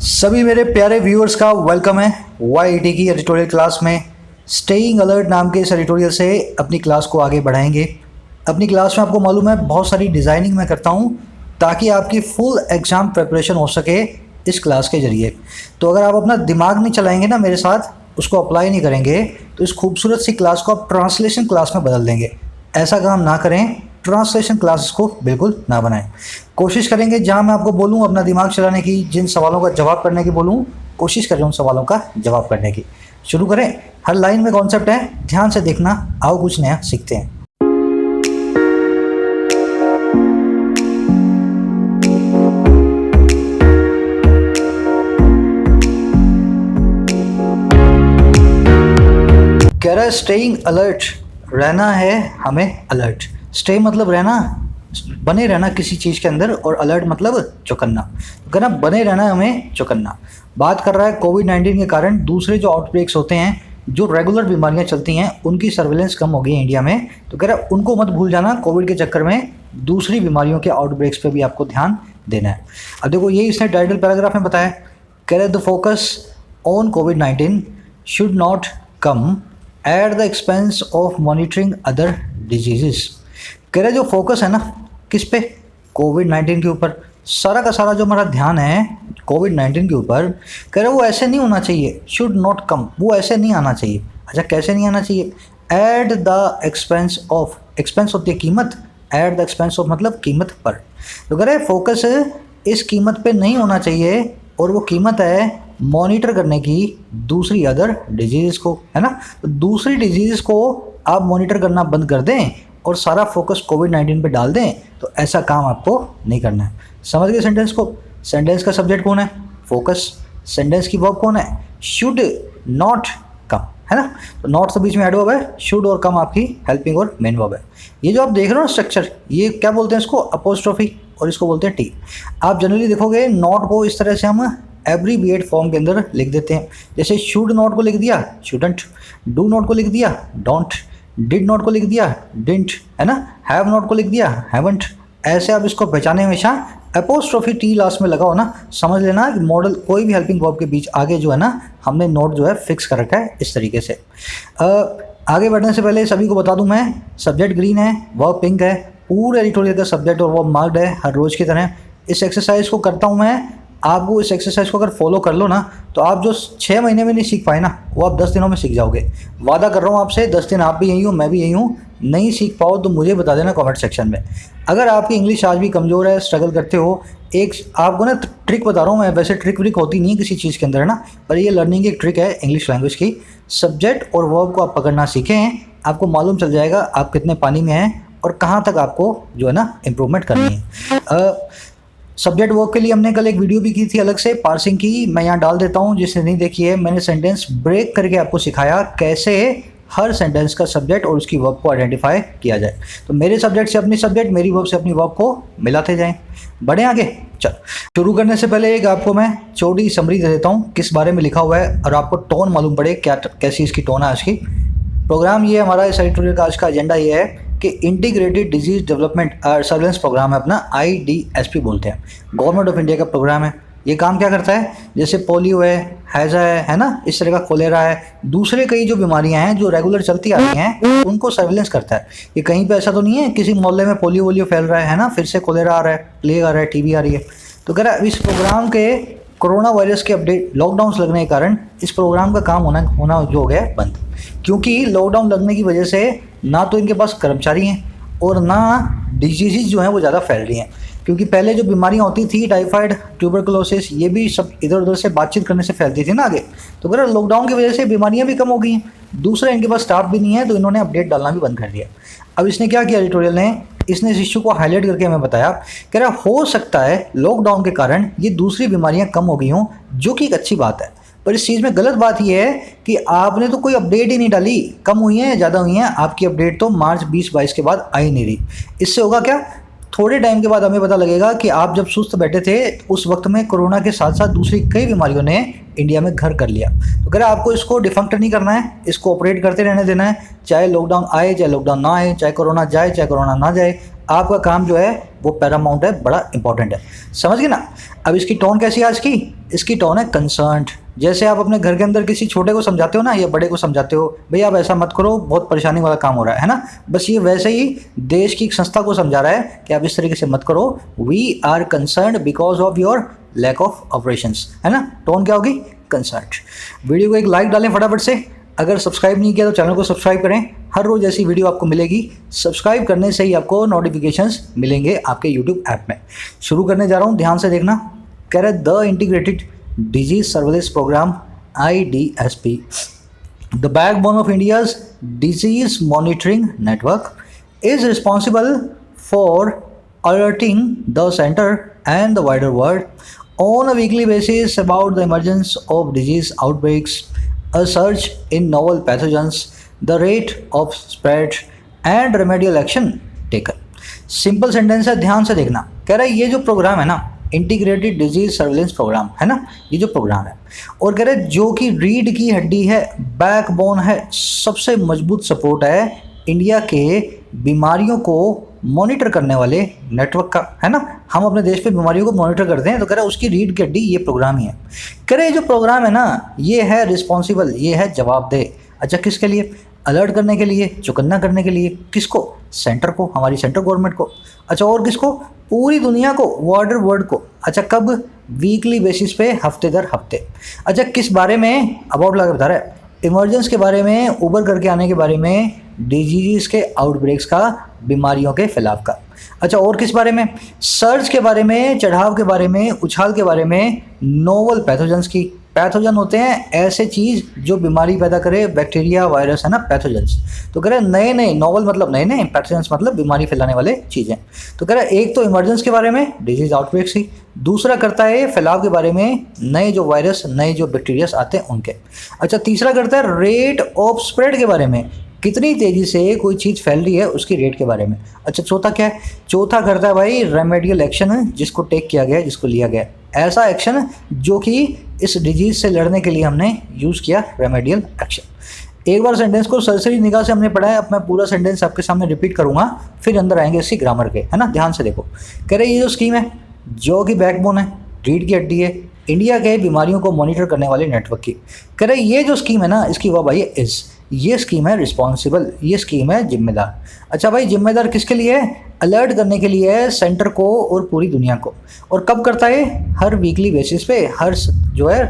सभी मेरे प्यारे व्यूअर्स का वेलकम है YET की एडिटोरियल क्लास में। स्टेइंग अलर्ट नाम के इस एडिटोरियल से अपनी क्लास को आगे बढ़ाएंगे। अपनी क्लास में आपको मालूम है बहुत सारी डिज़ाइनिंग मैं करता हूँ ताकि आपकी फुल एग्ज़ाम प्रिपरेशन हो सके इस क्लास के ज़रिए। तो अगर आप अपना दिमाग नहीं चलाएंगे ना, मेरे साथ उसको अप्लाई नहीं करेंगे, तो इस खूबसूरत सी क्लास को आप ट्रांसलेशन क्लास में बदल देंगे। ऐसा काम ना करें, ट्रांसलेशन क्लासेस को बिल्कुल ना बनाएं। कोशिश करेंगे जहां मैं आपको बोलूं अपना दिमाग चलाने की, जिन सवालों का जवाब करने की बोलूं, कोशिश करें उन सवालों का जवाब करने की। शुरू करें। हर लाइन में कॉन्सेप्ट है, ध्यान से देखना। आओ कुछ नया सीखते हैं। कह रहा है स्टेइंग अलर्ट, रहना है हमें अलर्ट। स्टे मतलब रहना, बने रहना किसी चीज़ के अंदर, और अलर्ट मतलब चौकन्ना। तो कहना बने रहना हमें चौकन्ना। बात कर रहा है कोविड-19 के कारण दूसरे जो आउटब्रेक्स होते हैं, जो रेगुलर बीमारियां चलती हैं, उनकी सर्विलेंस कम हो गई है इंडिया में। तो कह रहा है उनको मत भूल जाना, कोविड के चक्कर में दूसरी बीमारियों के आउटब्रेक्स पे भी आपको ध्यान देना है। अब देखो यही इसने टाइटल पैराग्राफ में बताया। कह रहे the focus on covid should not come at the expense of monitoring other diseases. कह रहे जो फोकस है ना किस पे, कोविड-19 के ऊपर। सारा का सारा जो हमारा ध्यान है कोविड-19 के ऊपर, कह रहे वो ऐसे नहीं होना चाहिए। शुड नॉट कम, वो ऐसे नहीं आना चाहिए। अच्छा कैसे नहीं आना चाहिए? At the expense of, expense होती है कीमत, एट द एक्सपेंस ऑफ मतलब कीमत पर। तो कह रहे फोकस इस कीमत पे नहीं होना चाहिए, और वो कीमत है मॉनिटर करने की दूसरी अदर डिजीज़ को, है ना। तो दूसरी डिजीज़ को आप मॉनिटर करना बंद कर दें और सारा फोकस कोविड-19 पे डाल दें, तो ऐसा काम आपको नहीं करना है। समझ गए सेंटेंस को? सेंटेंस का सब्जेक्ट कौन है? फोकस। सेंटेंस की वर्ब कौन है? शुड नॉट कम, है ना। तो नॉट से बीच में एडवर्ब है, शुड और कम आपकी हेल्पिंग और मेन वर्ब है। ये जो आप देख रहे हो ना स्ट्रक्चर, ये क्या बोलते हैं इसको? अपोस्ट्रोफी, और इसको बोलते हैं टी। आप जनरली देखोगे नॉट को इस तरह से हम एब्रीविएट फॉर्म के अंदर लिख देते हैं। जैसे शुड नॉट को लिख दिया शुडंट, डू नॉट को लिख दिया डोंट, डिड नॉट को लिख दिया डिडंट, है ना। हैव नॉट को लिख दिया हैवंट। ऐसे आप इसको पहचाने हमेशा एपोस्ट्रोफी टी लास्ट में लगाओ ना, समझ लेना कि मॉडल कोई भी हेल्पिंग वर्ब के बीच आगे जो है ना, हमने नोट जो है फिक्स कर रखा है इस तरीके से। आगे बढ़ने से पहले सभी को बता दूं मैं, सब्जेक्ट ग्रीन है, वर्ब पिंक है, पूरे एडिटोरियल का सब्जेक्ट और वर्ब मार्क्ड है हर रोज़ की तरह। इस एक्सरसाइज को करता हूँ मैं, आप वो इस एक्सरसाइज को अगर फॉलो कर लो ना, तो आप जो 6 महीने में नहीं सीख पाए ना, वो आप 10 दिनों में सीख जाओगे। वादा कर रहा हूँ आपसे, 10 दिन आप भी यही हो, मैं भी यही हूँ। नहीं सीख पाओ तो मुझे बता देना कमेंट सेक्शन में। अगर आपकी इंग्लिश आज भी कमज़ोर है, स्ट्रगल करते हो, एक आपको ना ट्रिक बता रहा हूँ मैं। वैसे ट्रिक व्रिक होती नहीं है किसी चीज़ के अंदर, है ना, पर ये लर्निंग की एक ट्रिक है इंग्लिश लैंग्वेज की। सब्जेक्ट और वर्ब को आप पकड़ना सीखें, आपको मालूम चल जाएगा आप कितने पानी में हैं और कहाँ तक आपको जो है ना इम्प्रूवमेंट करनी है। सब्जेक्ट वर्ब के लिए हमने कल एक वीडियो भी की थी अलग से, पार्सिंग की। मैं यहाँ डाल देता हूँ जिसने नहीं देखी है। मैंने सेंटेंस ब्रेक करके आपको सिखाया कैसे हर सेंटेंस का सब्जेक्ट और उसकी वर्ब को आइडेंटिफाई किया जाए। तो मेरे सब्जेक्ट से अपनी सब्जेक्ट, मेरी वर्ब से अपनी वर्ब को मिलाते जाएं। बढ़े आगे। चल शुरू करने से पहले एक आपको मैं छोटी समरी दे देता हूँ किस बारे में लिखा हुआ है, और आपको टोन मालूम पड़े क्या, कैसी इसकी टोन है आज की। प्रोग्राम ये हमारा इस एडिटोरियल का आज का एजेंडा ये है कि integrated disease development surveillance programme है अपना, IDSP बोलते हैं। गवर्नमेंट ऑफ इंडिया का प्रोग्राम है। ये काम क्या करता है? जैसे पोलियो है, हैजा है ना, इस तरह का कोलेरा है, दूसरे कई जो बीमारियां हैं जो रेगुलर चलती आ रही हैं, उनको सर्विलेंस करता है। ये कहीं पे ऐसा तो नहीं है किसी मोहल्ले में पोलियो फैल रहा है ना, फिर से कोलेरा आ रहा है, प्लेग आ रहा है, TB आ रही है। तो कह रहा है इस प्रोग्राम के कोरोना वायरस के अपडेट, लॉकडाउन लगने के कारण इस प्रोग्राम का काम होना जो हो गया है बंद। क्योंकि लॉकडाउन लगने की वजह से ना तो इनके पास कर्मचारी हैं और ना डिजीज़ जो हैं वो ज़्यादा फैल रही हैं। क्योंकि पहले जो बीमारियां होती थी, टाइफाइड, ट्यूबरकुलोसिस, ये भी सब इधर उधर से बातचीत करने से फैलती थी ना आगे। तो अगर लॉकडाउन की वजह से बीमारियां भी कम हो गई हैं, दूसरा इनके पास स्टाफ भी नहीं है, तो इन्होंने अपडेट डालना भी बंद कर दिया। अब इसने क्या किया एडिटोरियल ने, इसने इस इश्यू को हाईलाइट करके हमें बताया, कह रहा हो सकता है लॉकडाउन के कारण ये दूसरी बीमारियां कम हो गई हों, जो कि एक अच्छी बात है। पर इस चीज़ में गलत बात यह है कि आपने तो कोई अपडेट ही नहीं डाली, कम हुई हैं ज़्यादा हुई हैं, आपकी अपडेट तो मार्च 2022 के बाद आई नहीं रही। इससे होगा क्या, थोड़े टाइम के बाद हमें पता लगेगा कि आप जब सुस्त बैठे थे उस वक्त में कोरोना के साथ साथ दूसरी कई बीमारियों ने इंडिया में घर कर लिया। तो कह रहा है आपको इसको डिफंक्ट नहीं करना है, इसको ऑपरेट करते रहने देना है, चाहे लॉकडाउन आए चाहे लॉकडाउन ना आए, चाहे कोरोना जाए चाहे कोरोना ना जाए, आपका काम जो है वो पैरामाउंट है, बड़ा इंपॉर्टेंट है। समझ गए ना। अब इसकी टोन कैसी है आज की? इसकी टोन है कंसर्न्ड। जैसे आप अपने घर के अंदर किसी छोटे को समझाते हो ना, या बड़े को समझाते हो, भाई आप ऐसा मत करो, बहुत परेशानी वाला काम हो रहा है ना। बस ये वैसे ही देश की एक संस्था को समझा रहा है कि आप इस तरीके से मत करो। We are concerned because of your lack of operations, है ना। टोन क्या होगी? कंसर्न्ड। वीडियो को एक लाइक डालें फटाफट से। अगर सब्सक्राइब नहीं किया तो चैनल को सब्सक्राइब करें। हर रोज़ ऐसी वीडियो आपको मिलेगी। सब्सक्राइब करने से ही आपको नोटिफिकेशंस मिलेंगे आपके यूट्यूब ऐप में। शुरू करने जा रहा हूँ, ध्यान से देखना। कह रहे the integrated disease surveillance programme IDSP, the backbone of India's disease monitoring network, is responsible for alerting the center and the wider world on a weekly basis about the emergence of disease outbreaks, a surge in novel pathogens, the rate of spread and remedial action taken. Simple sentence है, ध्यान से देखना। कह रहा है ये जो programme है ना, इंटीग्रेटेड डिजीज सर्विलेंस प्रोग्राम है ना, ये जो प्रोग्राम है, और कह रहे जो कि रीढ़ की हड्डी है, बैकबोन है, सबसे मजबूत सपोर्ट है इंडिया के बीमारियों को मॉनिटर करने वाले नेटवर्क का, है ना। हम अपने देश पे बीमारियों को मॉनिटर करते हैं, तो कह रहे हैं उसकी रीढ़ की हड्डी ये प्रोग्राम ही है। कह रहे जो प्रोग्राम है ना, ये है रिस्पॉन्सिबल, ये है जवाबदेह। अच्छा, किसके लिए? अलर्ट करने के लिए, चौकन्ना करने के लिए। किसको? सेंटर को, हमारी सेंट्रल गवर्नमेंट को। अच्छा, और किसको? पूरी दुनिया को, वाइडर वर्ल्ड को। अच्छा, कब? वीकली बेसिस पे, हफ्ते दर हफ्ते। अच्छा, किस बारे में? अबाउट लगा बता रहा है, इमरजेंस के बारे में, उभर करके आने के बारे में, डिजीज़ के आउटब्रेक्स का, बीमारियों के फैलाव का। अच्छा, और किस बारे में? सर्ज के बारे में, चढ़ाव के बारे में, उछाल के बारे में, नोवल पैथोजेंस की। पैथोजन होते हैं ऐसे चीज़ जो बीमारी पैदा करे, बैक्टीरिया, वायरस, है ना, पैथोजेंस। तो कह रहे हैं नए नए, नोवल मतलब नए नए, पैथोजेंस मतलब बीमारी फैलाने वाले चीज़ें। तो कह रहा है एक तो इमरजेंस के बारे में, डिजीज आउटब्रेक्स की। दूसरा करता है फैलाव के बारे में, नए जो वायरस, नए जो बैक्टीरियास आते हैं उनके। अच्छा, तीसरा करता है रेट ऑफ स्प्रेड के बारे में, कितनी तेज़ी से कोई चीज़ फैल रही है उसकी रेट के बारे में। अच्छा, चौथा क्या है? चौथा करता है भाई रेमेडियल एक्शन, जिसको टेक किया गया, जिसको लिया गया, ऐसा एक्शन जो कि इस डिजीज़ से लड़ने के लिए हमने यूज़ किया, रेमेडियल एक्शन। एक बार सेंटेंस को सरसरी निगाह से हमने पढ़ा है, अब मैं पूरा सेंटेंस आपके सामने रिपीट करूँगा, फिर अंदर आएंगे इसकी ग्रामर के, है ना। ध्यान से देखो। कह रहे ये जो स्कीम है, जो कि बैकबोन है, रीढ़ की हड्डी है, इंडिया के बीमारियों को मॉनिटर करने वाले नेटवर्क की। कह रहे ये जो स्कीम है ना, इसकी वाह भाई इस, ये स्कीम है रिस्पॉन्सिबल, ये स्कीम है जिम्मेदार। अच्छा भाई, जिम्मेदार किसके लिए है? अलर्ट करने के लिए है सेंटर को और पूरी दुनिया को। और कब करता है? हर वीकली बेसिस पे, हर जो है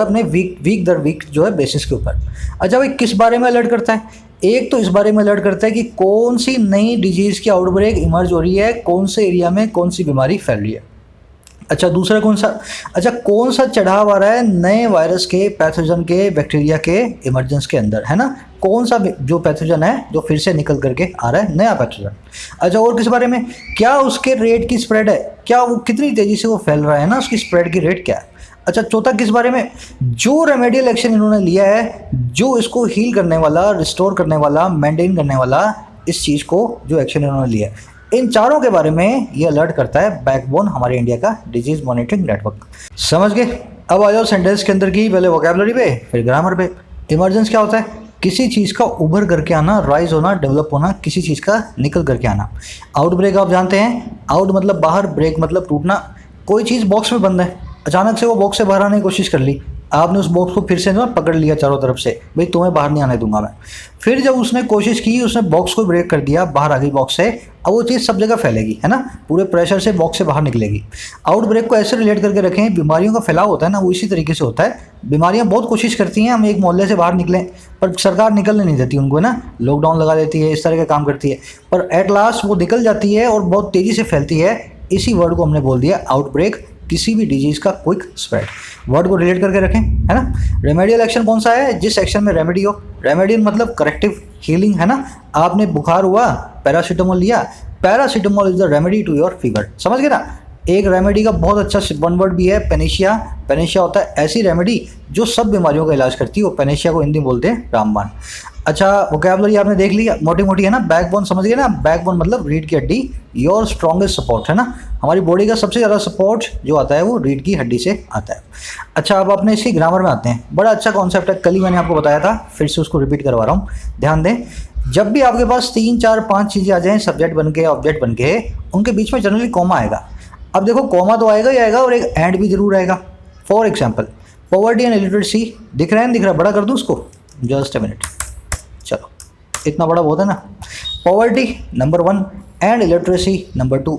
अपने वीक दर वीक जो है बेसिस के ऊपर। अच्छा भाई, किस बारे में अलर्ट करता है? एक तो इस बारे में अलर्ट करता है कि कौन सी नई डिजीज़ की आउटब्रेक इमर्ज हो रही है, कौन से एरिया में कौन सी बीमारी फैल रही है। अच्छा, दूसरा कौन सा? अच्छा, कौन सा चढ़ाव आ रहा है नए वायरस के, पैथोजन के, बैक्टीरिया के इमरजेंस के अंदर, है ना। कौन सा जो पैथोजन है जो फिर से निकल करके आ रहा है, नया पैथोजन। अच्छा, और किस बारे में? क्या उसके रेट की स्प्रेड है, क्या वो कितनी तेज़ी से वो फैल रहा है ना, उसकी स्प्रेड की रेट क्या है। अच्छा, चौथा किस बारे में? जो रेमेडियल एक्शन इन्होंने लिया है, जो इसको हील करने वाला, रिस्टोर करने वाला, मेंटेन करने वाला, इस चीज़ को जो एक्शन इन्होंने लिया है, इन चारों के बारे में ये अलर्ट करता है बैकबोन हमारे इंडिया का डिजीज मॉनिटरिंग नेटवर्क। समझ गए? अब आ जाओ सेंटेंस के अंदर की, पहले वोकैबुलरी पे, फिर ग्रामर पे। इमरजेंस क्या होता है? किसी चीज़ का उभर करके आना, राइज होना, डेवलप होना, किसी चीज़ का निकल करके आना। आउटब्रेक आप जानते हैं, आउट मतलब बाहर, ब्रेक मतलब टूटना। कोई चीज़ बॉक्स में बंद है, अचानक से वो बॉक्स से बाहर आने की कोशिश कर ली, आपने उस बॉक्स को फिर से ना पकड़ लिया चारों तरफ से, भाई तुम्हें बाहर नहीं आने दूंगा मैं। फिर जब उसने कोशिश की, उसने बॉक्स को ब्रेक कर दिया, बाहर आ गई बॉक्स से, अब वो चीज़ सब जगह फैलेगी, है ना, पूरे प्रेशर से बॉक्स से बाहर निकलेगी। आउट ब्रेक को ऐसे रिलेट करके रखें, बीमारियों का फैलाव होता है ना, वो इसी तरीके से होता है। बीमारियां बहुत कोशिश करती हैं हम एक मोहल्ले से बाहर निकलें, पर सरकार निकलने नहीं देती उनको, है ना, लॉकडाउन लगा देती है, इस तरह का काम करती है, पर एट लास्ट वो निकल जाती है और बहुत तेज़ी से फैलती है। इसी वर्ड को हमने बोल दिया आउटब्रेक, किसी भी डिजीज़ का क्विक स्प्रेड। वर्ड को रिलेट करके रखें, है ना। रेमेडियल एक्शन कौन सा है? जिस एक्शन में रेमेडी हो। रेमेडियल मतलब करेक्टिव, हीलिंग, है ना। आपने बुखार हुआ, पैरासीटामोल लिया, paracetamol is the remedy to your fever. समझ गए ना। एक रेमेडी का बहुत अच्छा वन वर्ड भी है, पेनेशिया। पेनेशिया होता है ऐसी रेमेडी जो सब बीमारियों का इलाज करती है, वो पेनेशिया को हिंदी में बोलते हैं रामबाण। अच्छा वोकैबुलरी आपने देख लिया, मोटी मोटी है ना। बैकबोन समझ गए ना, बैकबोन मतलब रीढ़ की हड्डी, योर स्ट्रॉन्गेस्ट सपोर्ट है ना। हमारी बॉडी का सबसे ज़्यादा सपोर्ट जो आता है वो रीढ़ की हड्डी से आता है। अच्छा अब अपने इसकी ग्रामर में आते हैं। बड़ा अच्छा कॉन्सेप्ट है, कल ही मैंने आपको बताया था, फिर से उसको रिपीट करवा रहा हूँ, ध्यान दें। जब भी आपके पास 3 4 5 चीज़ें आ जाएँ, सब्जेक्ट बन के ऑब्जेक्ट बन के, उनके बीच में जनरली कॉमा आएगा। अब देखो कॉमा तो आएगा ही आएगा और एक एंड भी जरूर आएगा। For example poverty and illiteracy, दिख रहा है दिख रहा है, बड़ा कर दूँ उसको, जस्ट ए मिनट, चलो इतना बड़ा बहुत है ना। Poverty number 1 and illiteracy number 2।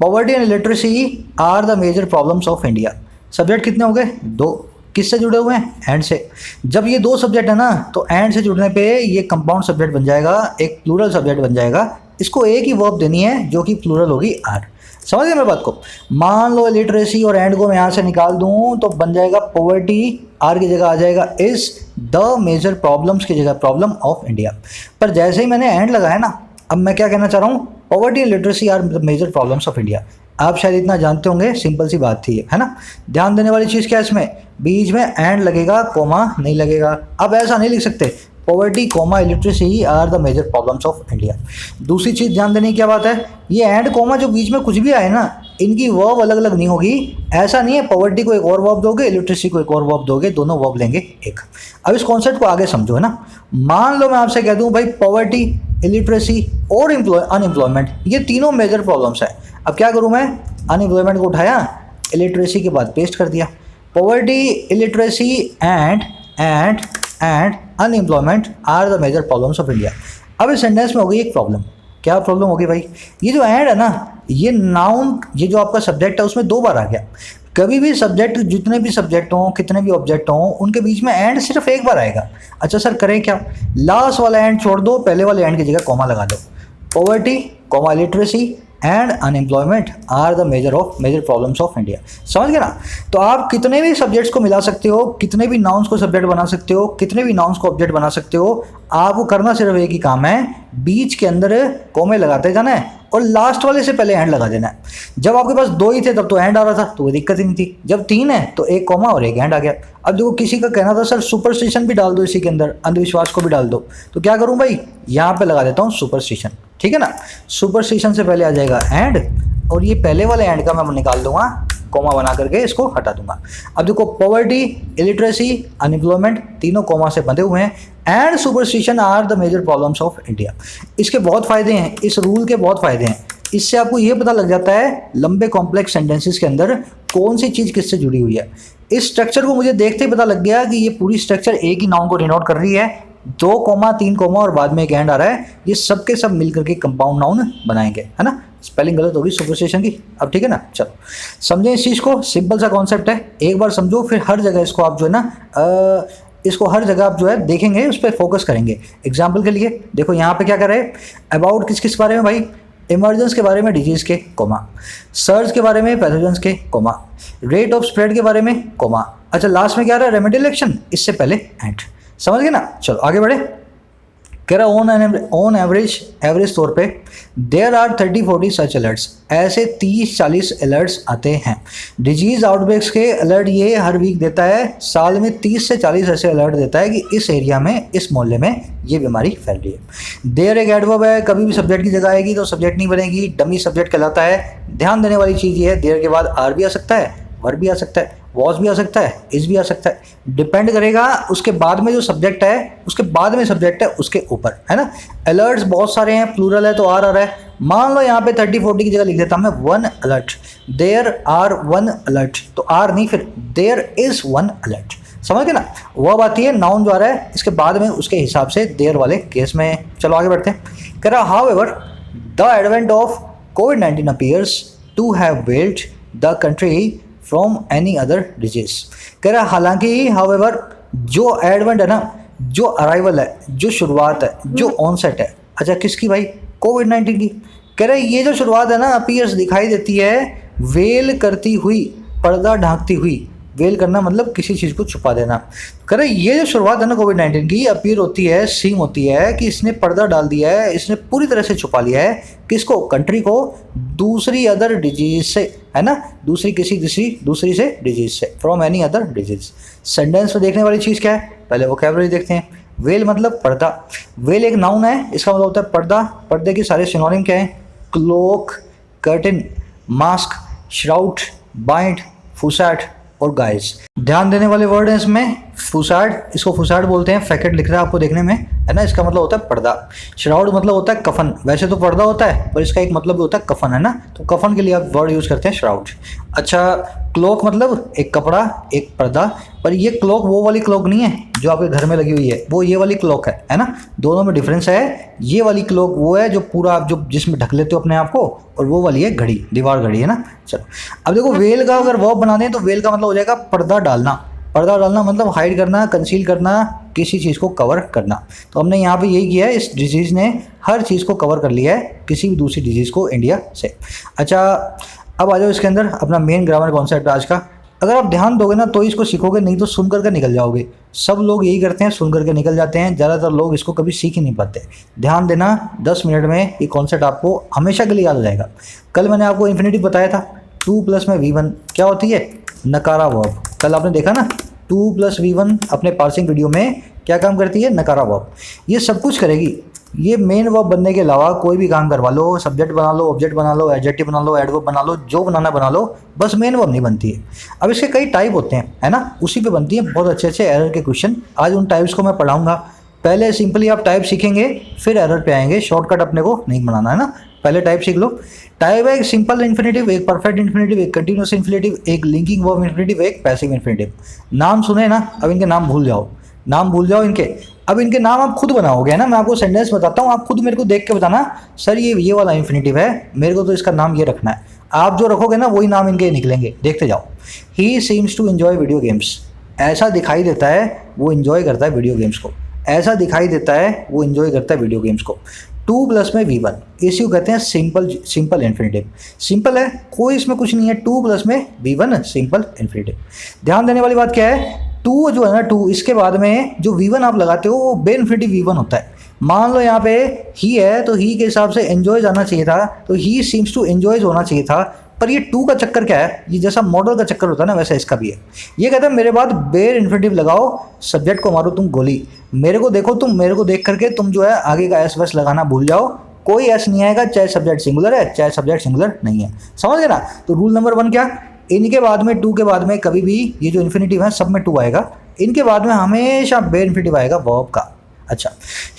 Poverty and illiteracy are the major problems of India. Subject कितने हो गए? 2। किससे जुड़े हुए हैं? एंड से। जब ये 2 सब्जेक्ट है ना तो एंड से जुड़ने पे ये कंपाउंड सब्जेक्ट बन जाएगा, एक प्लूरल सब्जेक्ट बन जाएगा। इसको एक ही वर्ब देनी है जो कि प्लूरल होगी आर। समझ गए मेरी बात को? मान लो लिटरेसी और एंड को मैं यहाँ से निकाल दूँ तो बन जाएगा पॉवर्टी, आर की जगह आ जाएगा इज द मेजर प्रॉब्लम्स की जगह प्रॉब्लम ऑफ इंडिया। पर जैसे ही मैंने एंड लगाया ना, अब मैं क्या कहना चाह रहा हूँ, poverty and literacy are the major problems of India. आप शायद इतना जानते होंगे, सिंपल सी बात थी है ना। ध्यान देने वाली चीज़ क्या है इसमें, बीच में एंड लगेगा, कोमा नहीं लगेगा। अब ऐसा नहीं लिख सकते poverty comma illiteracy are the major problems of India. दूसरी चीज़ ध्यान देने की क्या बात है, ये एंड कोमा जो बीच में कुछ भी आए ना, इनकी वर्ब अलग अलग नहीं होगी। ऐसा नहीं है पॉवर्टी को एक और वर्ब दोगे, इलिटरेसी को एक और वर्ब दोगे, दोनों वर्ब लेंगे एक। अब इस कॉन्सेप्ट को आगे समझो है ना। मान लो मैं आपसे कह दूं भाई पॉवर्टी, इलिटरेसी और अनएम्प्लॉयमेंट, ये तीनों मेजर प्रॉब्लम्स है। अब क्या करूं मैं, अनएम्प्लॉयमेंट को उठाया, इलिटरेसी के बाद पेस्ट कर दिया, poverty illiteracy and unemployment are the major problems of India. अब इस सेंटेंस में होगी एक प्रॉब्लम। क्या प्रॉब्लम होगी भाई, ये जो एंड है ना, ये नाउन, ये जो आपका सब्जेक्ट है उसमें 2 बार आ गया। कभी भी सब्जेक्ट, जितने भी सब्जेक्ट हों, कितने भी ऑब्जेक्ट हों, उनके बीच में एंड सिर्फ एक बार आएगा। अच्छा सर करें क्या, लास्ट वाला एंड छोड़ दो, पहले वाले एंड की जगह कॉमा लगा दो। Poverty comma literacy and unemployment are the major problems of India. समझ गए ना। तो आप कितने भी सब्जेक्ट्स को मिला सकते हो, कितने भी नाउन्स को सब्जेक्ट बना सकते हो, कितने भी नाउन्स को ऑब्जेक्ट बना सकते हो। आपको करना सिर्फ एक ही काम है, बीच के अंदर कोमे लगाते जाना है और लास्ट वाले से पहले एंड लगा देना है। जब आपके पास 2 ही थे तब तो एंड आ रहा था, तो कोई दिक्कत ही नहीं थी। जब 3 है तो एक कोमा और एक एंड आ गया। अब देखो किसी का कहना था सर सुपरस्टिशन भी डाल दो इसी के अंदर, अंधविश्वास को भी डाल दो, तो क्या करूं भाई, यहाँ पे लगा देता हूँ सुपरस्टिशन, ठीक है ना। सुपरस्टिशन से पहले आ जाएगा एंड, और ये पहले वाले एंड का मैं निकाल दूंगा, कोमा बना करके इसको हटा दूंगा। अब देखो पॉवर्टी, इलिटरेसी, अनएम्प्लॉयमेंट तीनों कोमा से बंधे हुए हैं, and superstition are the major problems of India. इसके बहुत फायदे हैं, इस रूल के बहुत फायदे हैं। इससे आपको ये पता लग जाता है लंबे कॉम्प्लेक्स सेंटेंसेस के अंदर कौन सी चीज़ किससे जुड़ी हुई है। इस स्ट्रक्चर को मुझे देखते ही पता लग गया कि ये पूरी स्ट्रक्चर एक ही नाउन को डिनोट कर रही है। 2 कोमा 3 कोमा और बाद में एक एंड आ रहा है, ये सब के सब मिलकर के कंपाउंड नाउन बनाएंगे, है ना। स्पेलिंग गलत होगी सुपरस्टिशन की। अब ठीक है ना, चलो समझें इस चीज़ को। सिंपल सा कॉन्सेप्ट है, एक बार समझो, फिर हर जगह इसको आप जो है ना, इसको हर जगह आप जो है देखेंगे, उस पर फोकस करेंगे। एग्जाम्पल के लिए देखो यहाँ पे क्या कर रहे हैं, अबाउट किस बारे में भाई, इमरजेंस के बारे में, डिजीज़ के कोमा, सर्च के बारे में, पैथोजेंस के कोमा, रेट ऑफ स्प्रेड के बारे में कोमा। अच्छा लास्ट में क्या रहा है, रेमेडियल एक्शन, इससे पहले एंड। समझ गए ना। चलो आगे बढ़े। कह रहा ऑन एवरेज तौर पे देयर आर 30-40 सच अलर्ट्स, ऐसे 30-40 अलर्ट्स आते हैं। डिजीज़ आउटब्रेक्स के अलर्ट ये हर वीक देता है, साल में 30 से 40 ऐसे अलर्ट देता है कि इस एरिया में, इस मोहल्ले में ये बीमारी फैल रही है। देयर एक एडवर्ब है, कभी भी सब्जेक्ट की जगह आएगी तो सब्जेक्ट नहीं बनेगी, डमी सब्जेक्ट कहलाता है। ध्यान देने वाली चीज़ ये है, देयर के बाद आर भी आ सकता है, वर्ब भी आ सकता है, वॉज भी आ सकता है, इज भी आ सकता है, डिपेंड करेगा उसके बाद में जो सब्जेक्ट है, उसके बाद में सब्जेक्ट है उसके ऊपर, है ना। अलर्ट्स बहुत सारे हैं, प्लूरल है तो आर आ रहा है। मान लो यहाँ पे 30-40 की जगह लिख देता मैं 1 अलर्ट, देयर आर 1 अलर्ट, तो आर नहीं, फिर देयर इज 1 अलर्ट। समझ गए ना। वर्ब आती है, नाउन जो आ रहा है इसके बाद में, उसके हिसाब से देयर वाले केस में। चलो आगे बढ़ते हैं। कह रहा हाउएवर द एडवेंट ऑफ कोविड-19 appears to have walled the country from any other disease. कह रहा हालांकि हाउएवर, जो एडवेंट है ना, जो अराइवल है, जो शुरुआत है, जो ऑनसेट है, अच्छा किसकी भाई, कोविड-19 की। कह रहे ये जो शुरुआत है ना, अपीयर्स दिखाई देती है, वेल करती हुई, पर्दा ढांकती हुई। वेल करना मतलब किसी चीज़ को छुपा देना। कह रहे ये जो शुरुआत है ना कोविड-19 की, अपीयर होती है, सीम होती है कि इसने पर्दा डाल दिया है, इसने पूरी तरह से छुपा लिया है किसको, कंट्री को, दूसरी अदर डिजीज से, है ना, दूसरी से डिजीज से, from any other disease. Sentence में देखने वाली चीज़ क्या है, पहले वोकैबुलरी देखते हैं। वेल मतलब पर्दा। वेल एक नाउन है, इसका मतलब होता है पर्दा। पर्दे के सारे सिनोनिम क्या हैं? Cloak, curtain, mask, shroud, bind, facade और गाइज। ध्यान देने वाले वर्ड है इसमें फुसाड, इसको फुसाड बोलते हैं, फैकेट लिख रहा है आपको देखने में, है ना। इसका मतलब होता है पर्दा। श्राउड मतलब होता है कफन, वैसे तो पर्दा होता है पर इसका एक मतलब भी होता है कफन, है ना। तो कफन के लिए आप वर्ड यूज करते हैं श्राउड। अच्छा, क्लोक मतलब एक कपड़ा, एक पर्दा। पर ये क्लोक वो वाली क्लोक नहीं है जो आपके घर में लगी हुई है, वो ये वाली क्लोक है ना। दोनों में डिफरेंस है। ये वाली क्लोक वो है जो पूरा आप जो जिसमें ढक लेते हो अपने आप को, और वो वाली है घड़ी, दीवार घड़ी, है ना। चलो अब देखो, वेल का अगर वर्ब बना दें तो वेल का मतलब हो जाएगा पर्दा डालना। पर्दा डालना मतलब हाइड करना, कंसील करना, किसी चीज़ को कवर करना। तो हमने यहाँ पे यही किया है, इस डिजीज़ ने हर चीज़ को कवर कर लिया है, किसी भी दूसरी डिजीज़ को इंडिया से। अच्छा, अब आ जाओ इसके अंदर अपना मेन ग्रामर कॉन्सेप्ट आज का। अगर आप ध्यान दोगे ना तो इसको सीखोगे, नहीं तो सुन करके निकल जाओगे। सब लोग यही करते हैं, सुन करके निकल जाते हैं। ज़्यादातर लोग इसको कभी सीख ही नहीं पाते। ध्यान देना, 10 मिनट में ये कॉन्सेप्ट आपको हमेशा के लिए याद हो जाएगा। कल मैंने आपको इन्फिनिटिव बताया था, 2 + में V1 क्या होती है? नकारा वर्ब। कल आपने देखा ना, 2 + V1 अपने पार्सिंग वीडियो में क्या काम करती है? नकारा वर्ब। ये सब कुछ करेगी। ये मेन वर्ब बनने के अलावा कोई भी काम करवा लो, सब्जेक्ट बना लो, ऑब्जेक्ट बना लो, एडजेक्टिव बना लो, एडवर्ब बना लो, जो बनाना बना लो, बस मेन वर्ब नहीं बनती है। अब इसके कई टाइप होते हैं, है ना, उसी पे बनती है बहुत अच्छे अच्छे एरर के क्वेश्चन। आज उन टाइप्स को मैं पढ़ाऊंगा। पहले सिंपली आप टाइप सीखेंगे, फिर एरर पे आएंगे। शॉर्टकट अपने को नहीं बनाना, है ना। पहले टाइप सीख लो। टाइप है एक सिंपल इन्फिनिटिव, एक परफेक्ट इन्फिनिटिव, एक कंटिन्यूअस इन्फिनिटिव, एक लिंकिंग वर्ब इन्फिनिटिव, एक पैसिव इन्फिनिटिव। नाम सुने ना, अब इनके नाम भूल जाओ, नाम भूल जाओ इनके। अब इनके नाम आप खुद बनाओगे, है ना। मैं आपको सेंटेंस बताता हूँ, आप खुद मेरे को देख के बताना, सर ये वाला इन्फिनिटिव है, मेरे को तो इसका नाम ये रखना है। आप जो रखोगे ना वही नाम इनके निकलेंगे, देखते जाओ। He seems to enjoy video games. ऐसा दिखाई देता है वो एंजॉय करता है वीडियो गेम्स को। ऐसा दिखाई देता है वो एंजॉय करता है वीडियो गेम्स को। 2 + में V1, इसी को कहते हैं सिंपल इन्फिनिटिव। सिंपल है, कोई इसमें कुछ नहीं है। 2 + में V1 सिंपल इन्फिनिटिव। ध्यान देने वाली बात क्या है, 2 जो है ना, 2 इसके बाद में जो V1 आप लगाते हो वो बे इन्फिनिटिव V1 होता है। मान लो यहाँ पे ही है तो ही के हिसाब से एंजॉय जाना चाहिए था, तो ही सीम्स टू एंजॉय होना चाहिए था। पर ये 2 का चक्कर क्या है, ये जैसा मॉडल का चक्कर होता है ना, वैसा इसका भी है। ये कहता है मेरे बाद बेर इन्फिनिटिव लगाओ, सब्जेक्ट को मारो तुम गोली, मेरे को देखो, तुम मेरे को देख करके तुम जो है आगे का एस वस लगाना भूल जाओ। कोई एस नहीं आएगा, चाहे सब्जेक्ट सिंगुलर है चाहे सब्जेक्ट सिंगुलर नहीं है। समझ गए ना। तो रूल नंबर 1 क्या, इनके बाद में 2 के बाद में कभी भी ये जो इन्फिनिटिव है सब में 2 आएगा। इनके बाद में हमेशा बेर इन्फिनिटिव आएगा वर्ब का। अच्छा,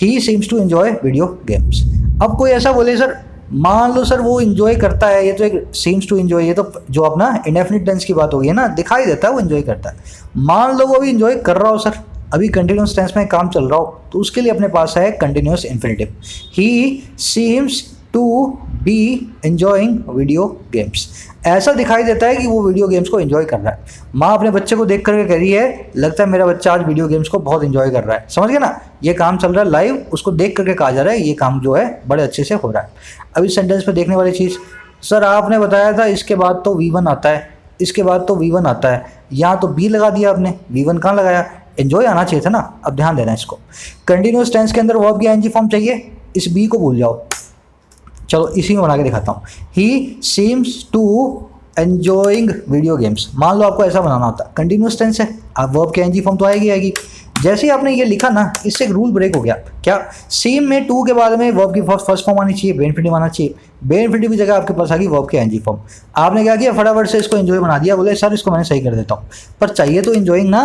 he seems to enjoy video games. अब कोई ऐसा बोले सर, मान लो सर वो एंजॉय करता है, ये तो एक सीम्स टू एंजॉय, ये तो जो अपना इंडेफिनिट टेंस की बात होगी ना, दिखाई देता है वो एंजॉय करता है। मान लो वो अभी एंजॉय कर रहा हो सर, अभी कंटिन्यूस टेंस में काम चल रहा हो, तो उसके लिए अपने पास है continuous infinitive. He seems to be enjoying video games. ऐसा दिखाई देता है कि वो वीडियो गेम्स को एंजॉय कर रहा है। माँ अपने बच्चे को देख करके कह रही है, लगता है मेरा बच्चा आज वीडियो गेम्स को बहुत एंजॉय कर रहा है। समझ गए ना, ये काम चल रहा है लाइव, उसको देख करके कहा जा रहा है ये काम जो है बड़े अच्छे से हो रहा है। अब इस सेंटेंस पे देखने वाली चीज़, सर आपने बताया था इसके बाद तो V1 आता है, इसके बाद तो V1 आता है, यहाँ तो B लगा दिया आपने, V1 कहाँ लगाया? एंजॉय आना चाहिए था ना। अब ध्यान देना इसको, कंटिन्यूस टेंस के अंदर वर्ब की आईएनजी फॉर्म चाहिए, इस बी को भूल जाओ। चलो इसी में बना के दिखाता हूँ। He seems to enjoying video games. मान लो आपको ऐसा बनाना होता, कंटिन्यूस टेंस है, आप वर्ब की आईएनजी फॉर्म तो आएगी। जैसे ही आपने ये लिखा ना, इससे एक रूल ब्रेक हो गया। क्या? सेम में 2 के बाद में वर्ब की फर्स्ट फॉर्म आनी चाहिए, बे इन्फिनिटिव आना चाहिए। बे इन्फिनिटिव की जगह आपके पास आ गई वर्ब की आईएनजी फॉर्म। आपने क्या किया, फटाफट से इसको एंजॉय बना दिया, बोले सर इसको मैंने सही कर देता हूँ। पर चाहिए तो एंजॉइंग ना,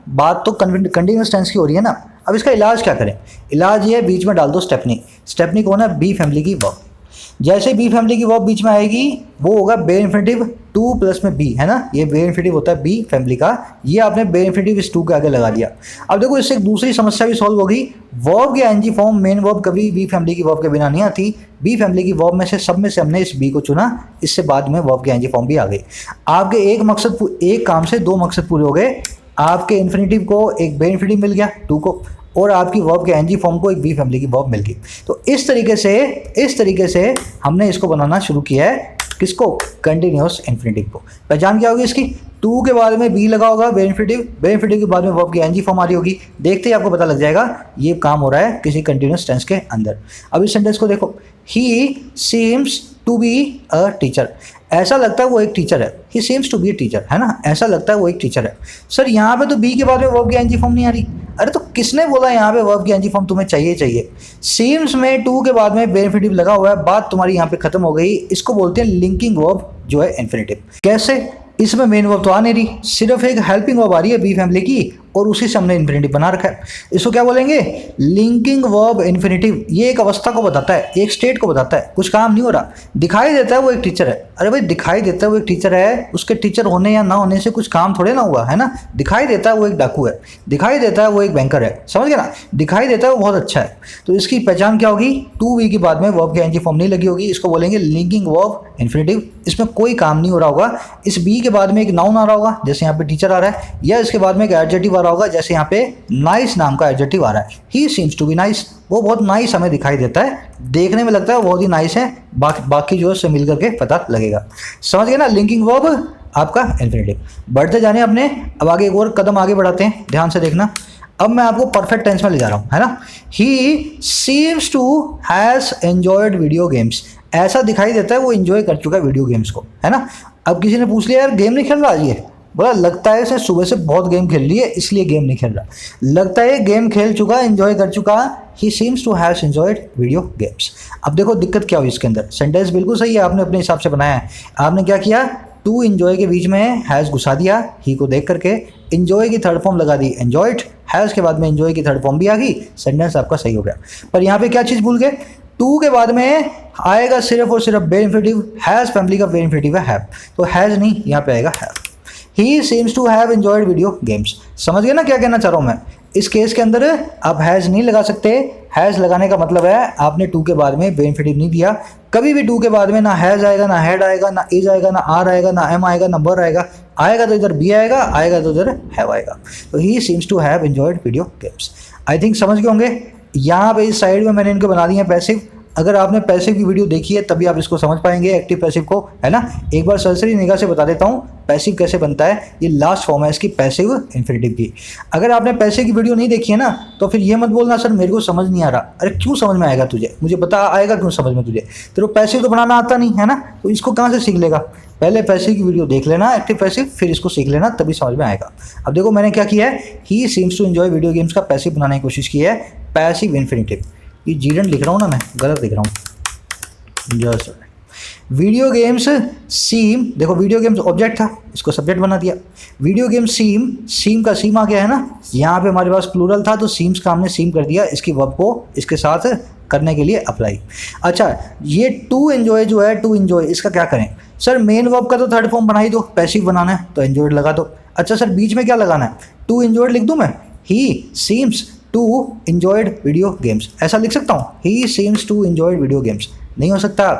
बात तो कंटिन्यूस टेंस की हो रही है ना। अब इसका इलाज क्या करें? इलाज ये है, बीच में डाल दो स्टेपनी। स्टेपनी कौन है? बी फैमिली की वर्ब। जैसे बी फैमिली की वर्ब बीच में आएगी वो होगा बे इन्फिनिटिव 2 + में बी, है ना। ये बे इन्फिनिटिव होता है बी फैमिली का, ये आपने बे इन्फिनिटिव इस 2 के आगे लगा दिया। अब देखो इससे एक दूसरी समस्या भी सॉल्व होगी। वर्ब की आईएनजी फॉर्म मेन वर्ब कभी बी फैमिली की वर्ब के बिना नहीं आती। बी फैमिली की वर्ब में से सब में से हमने इस बी को चुना, इससे बाद में वर्ब की आईएनजी फॉर्म भी आ गई। आपके एक काम से 2 मकसद पूरे हो गए। आपके इन्फिनिटिव को एक बे इन्फिनिटिव मिल गया 2 को, और आपकी वर्ब के आईएनजी फॉर्म को एक बी फैमिली की वर्ब मिल गई। तो इस तरीके से हमने इसको बनाना शुरू किया है। किसको? कंटिन्यूस इन्फिनिटिव को। पहचान क्या होगी इसकी? 2 के बाद में बी लगा होगा बे इन्फिनिटिव के बाद में वर्ब की आईएनजी फॉर्म आ रही होगी। देखते ही आपको पता लग जाएगा ये काम हो रहा है किसी कंटिन्यूस टेंस के अंदर। अब इस सेंटेंस को देखो, he seems to be a teacher. ऐसा लगता है वो एक टीचर है। He seems to be a teacher, है ना, ऐसा लगता है वो एक टीचर है। सर यहाँ पे तो बी के बाद में वर्ब की आईएनजी फॉर्म नहीं आ रही। अरे तो किसने बोला यहाँ पे वर्ब की एनजी फॉर्म तुम्हें चाहिए? सीम्स में टू के बाद में बे इन्फिनेटिव लगा हुआ है, बात तुम्हारी यहाँ पे खत्म हो गई। इसको बोलते हैं लिंकिंग वर्ब जो है इन्फिनेटिव। कैसे? इसमें मेन वर्ब तो आ नहीं रही, सिर्फ एक हेल्पिंग वर्ब आ रही है बी फैमिली की, और उसी से हमने इन्फिनेटिव बना रखा है। इसको क्या बोलेंगे? Linking verb infinitive. ये एक अवस्था को बताता है, एक स्टेट को बताता है, कुछ काम नहीं हो रहा। दिखाई देता है वो एक टीचर है, अरे भाई दिखाई देता है वो एक टीचर है, उसके टीचर होने या ना होने से कुछ काम थोड़े ना हुआ है ना। दिखाई देता है वो एक डाकू है, दिखाई देता है वो एक बैंकर है, समझ गए ना। दिखाई देता है वो बहुत अच्छा है, तो इसकी पहचान क्या होगी? टू वी के बाद में वर्ब की एनजी फॉर्म नहीं लगी होगी, इसको बोलेंगे लिंकिंग वर्ब इन्फिनेटिव। इसमें कोई काम नहीं हो रहा होगा। इस बी के बाद में एक नाउन आ रहा होगा, जैसे यहाँ पे टीचर आ रहा है, या इसके बाद में एक एडजेक्टिव आ रहा होगा, जैसे यहाँ पे नाइस नाम का एडजेक्टिव आ रहा है। He seems to be nice, वो बहुत नाइस हमें दिखाई देता है, देखने में लगता है वो बहुत ही नाइस है, बाकी जो है उससे मिल करके पता लगेगा। समझ गए ना, लिंकिंग वर्ब आपका इन्फिनेटिव। बढ़ते जाने अपने, अब आगे एक और कदम आगे बढ़ाते हैं, ध्यान से देखना। अब मैं आपको परफेक्ट टेंस में ले जा रहा हूँ, है ना। He seems to has enjoyed video games, ऐसा दिखाई देता है वो एंजॉय कर चुका है वीडियो गेम्स को, है ना। अब किसी ने पूछ लिया यार गेम नहीं खेल रहा आज ये, बोला लगता है इसे सुबह से बहुत गेम खेल ली है इसलिए गेम नहीं खेल रहा। लगता है गेम खेल चुका, एंजॉय कर चुका। He seems to have enjoyed video games. अब देखो दिक्कत क्या हुई इसके अंदर, सेंटेंस बिल्कुल सही है, आपने अपने हिसाब से बनाया है। आपने क्या किया, टू एंजॉय के बीच में हैज़ घुसा दिया ही को देख करके, एंजॉय की थर्ड फॉर्म लगा दी एंजॉयड, हैज़ के बाद में एंजॉय की थर्ड फॉर्म भी आ गई, सेंटेंस आपका सही हो गया। पर यहाँ पे क्या चीज़ भूल गए, टू के बाद में आएगा सिर्फ और सिर्फ बे इन्फिनेटिव, हैज़ फैमिली का बे इन्फिनेटिव है हैव, तो हैज़ नहीं, यहाँ पे आएगा have. He seems to have enjoyed video games. समझ गए ना क्या कहना चाह रहा हूँ मैं। इस केस के अंदर आप हैज़ नहीं लगा सकते, हैज़ लगाने का मतलब है आपने टू के बाद में बे इन्फिनेटिव नहीं दिया। कभी भी टू के बाद में ना हैज़ आएगा, ना हैड आएगा, ना इज आएगा, ना आर आएगा, ना एम आएगा, ना बर आएगा। आएगा तो इधर बी आएगा, आएगा तो इधर हैव आएगा। तो he seems to have enjoyed video games. I think समझ गए होंगे। यहाँ पे इस साइड में मैंने इनको बना दिए हैं पैसिव। अगर आपने पैसिव की वीडियो देखी है तभी आप इसको समझ पाएंगे, एक्टिव पैसिव को, है ना। एक बार सरसरी निगाह से बता देता हूँ पैसिव कैसे बनता है। ये लास्ट फॉर्म है इसकी पैसिव इन्फिनेटिव की। अगर आपने पैसिव की वीडियो नहीं देखी है ना तो फिर ये मत बोलना सर मेरे को समझ नहीं आ रहा। अरे क्यों समझ में आएगा तुझे, मुझे बता आएगा क्यों समझ में तुझे, तेरे को पैसिव तो बनाना आता नहीं है ना, तो इसको कहाँ से सीख लेगा। पहले पैसिव की वीडियो देख लेना एक्टिव पैसिव, फिर इसको सीख लेना, तभी समझ में आएगा। अब देखो मैंने क्या किया है, he seems to enjoy video games का पैसिव बनाने की कोशिश की है, पैसिव इन्फिनेटिव। ये जीरन लिख रहा हूँ ना मैं, गलत लिख रहा हूँ। वीडियो गेम्स सीम, देखो वीडियो गेम्स ऑब्जेक्ट था, इसको सब्जेक्ट बना दिया। वीडियो गेम सीम, सीम का सीम आ गया है ना, यहाँ पे हमारे पास प्लूरल था तो सीम्स का हमने सीम कर दिया, इसकी वर्ब को इसके साथ करने के लिए अप्लाई। अच्छा ये टू एंजॉय जो है, टू एंजॉय इसका क्या करें सर, मेन वर्ब का तो थर्ड फॉर्म बना ही दो, पैसिव बनाना है तो एंजॉयड लगा दो। अच्छा सर बीच में क्या लगाना है, टू एंजॉयड लिख दूँ मैं, he seems to enjoyed video games, ऐसा लिख सकता हूँ, he seems to enjoyed video games. नहीं हो सकता,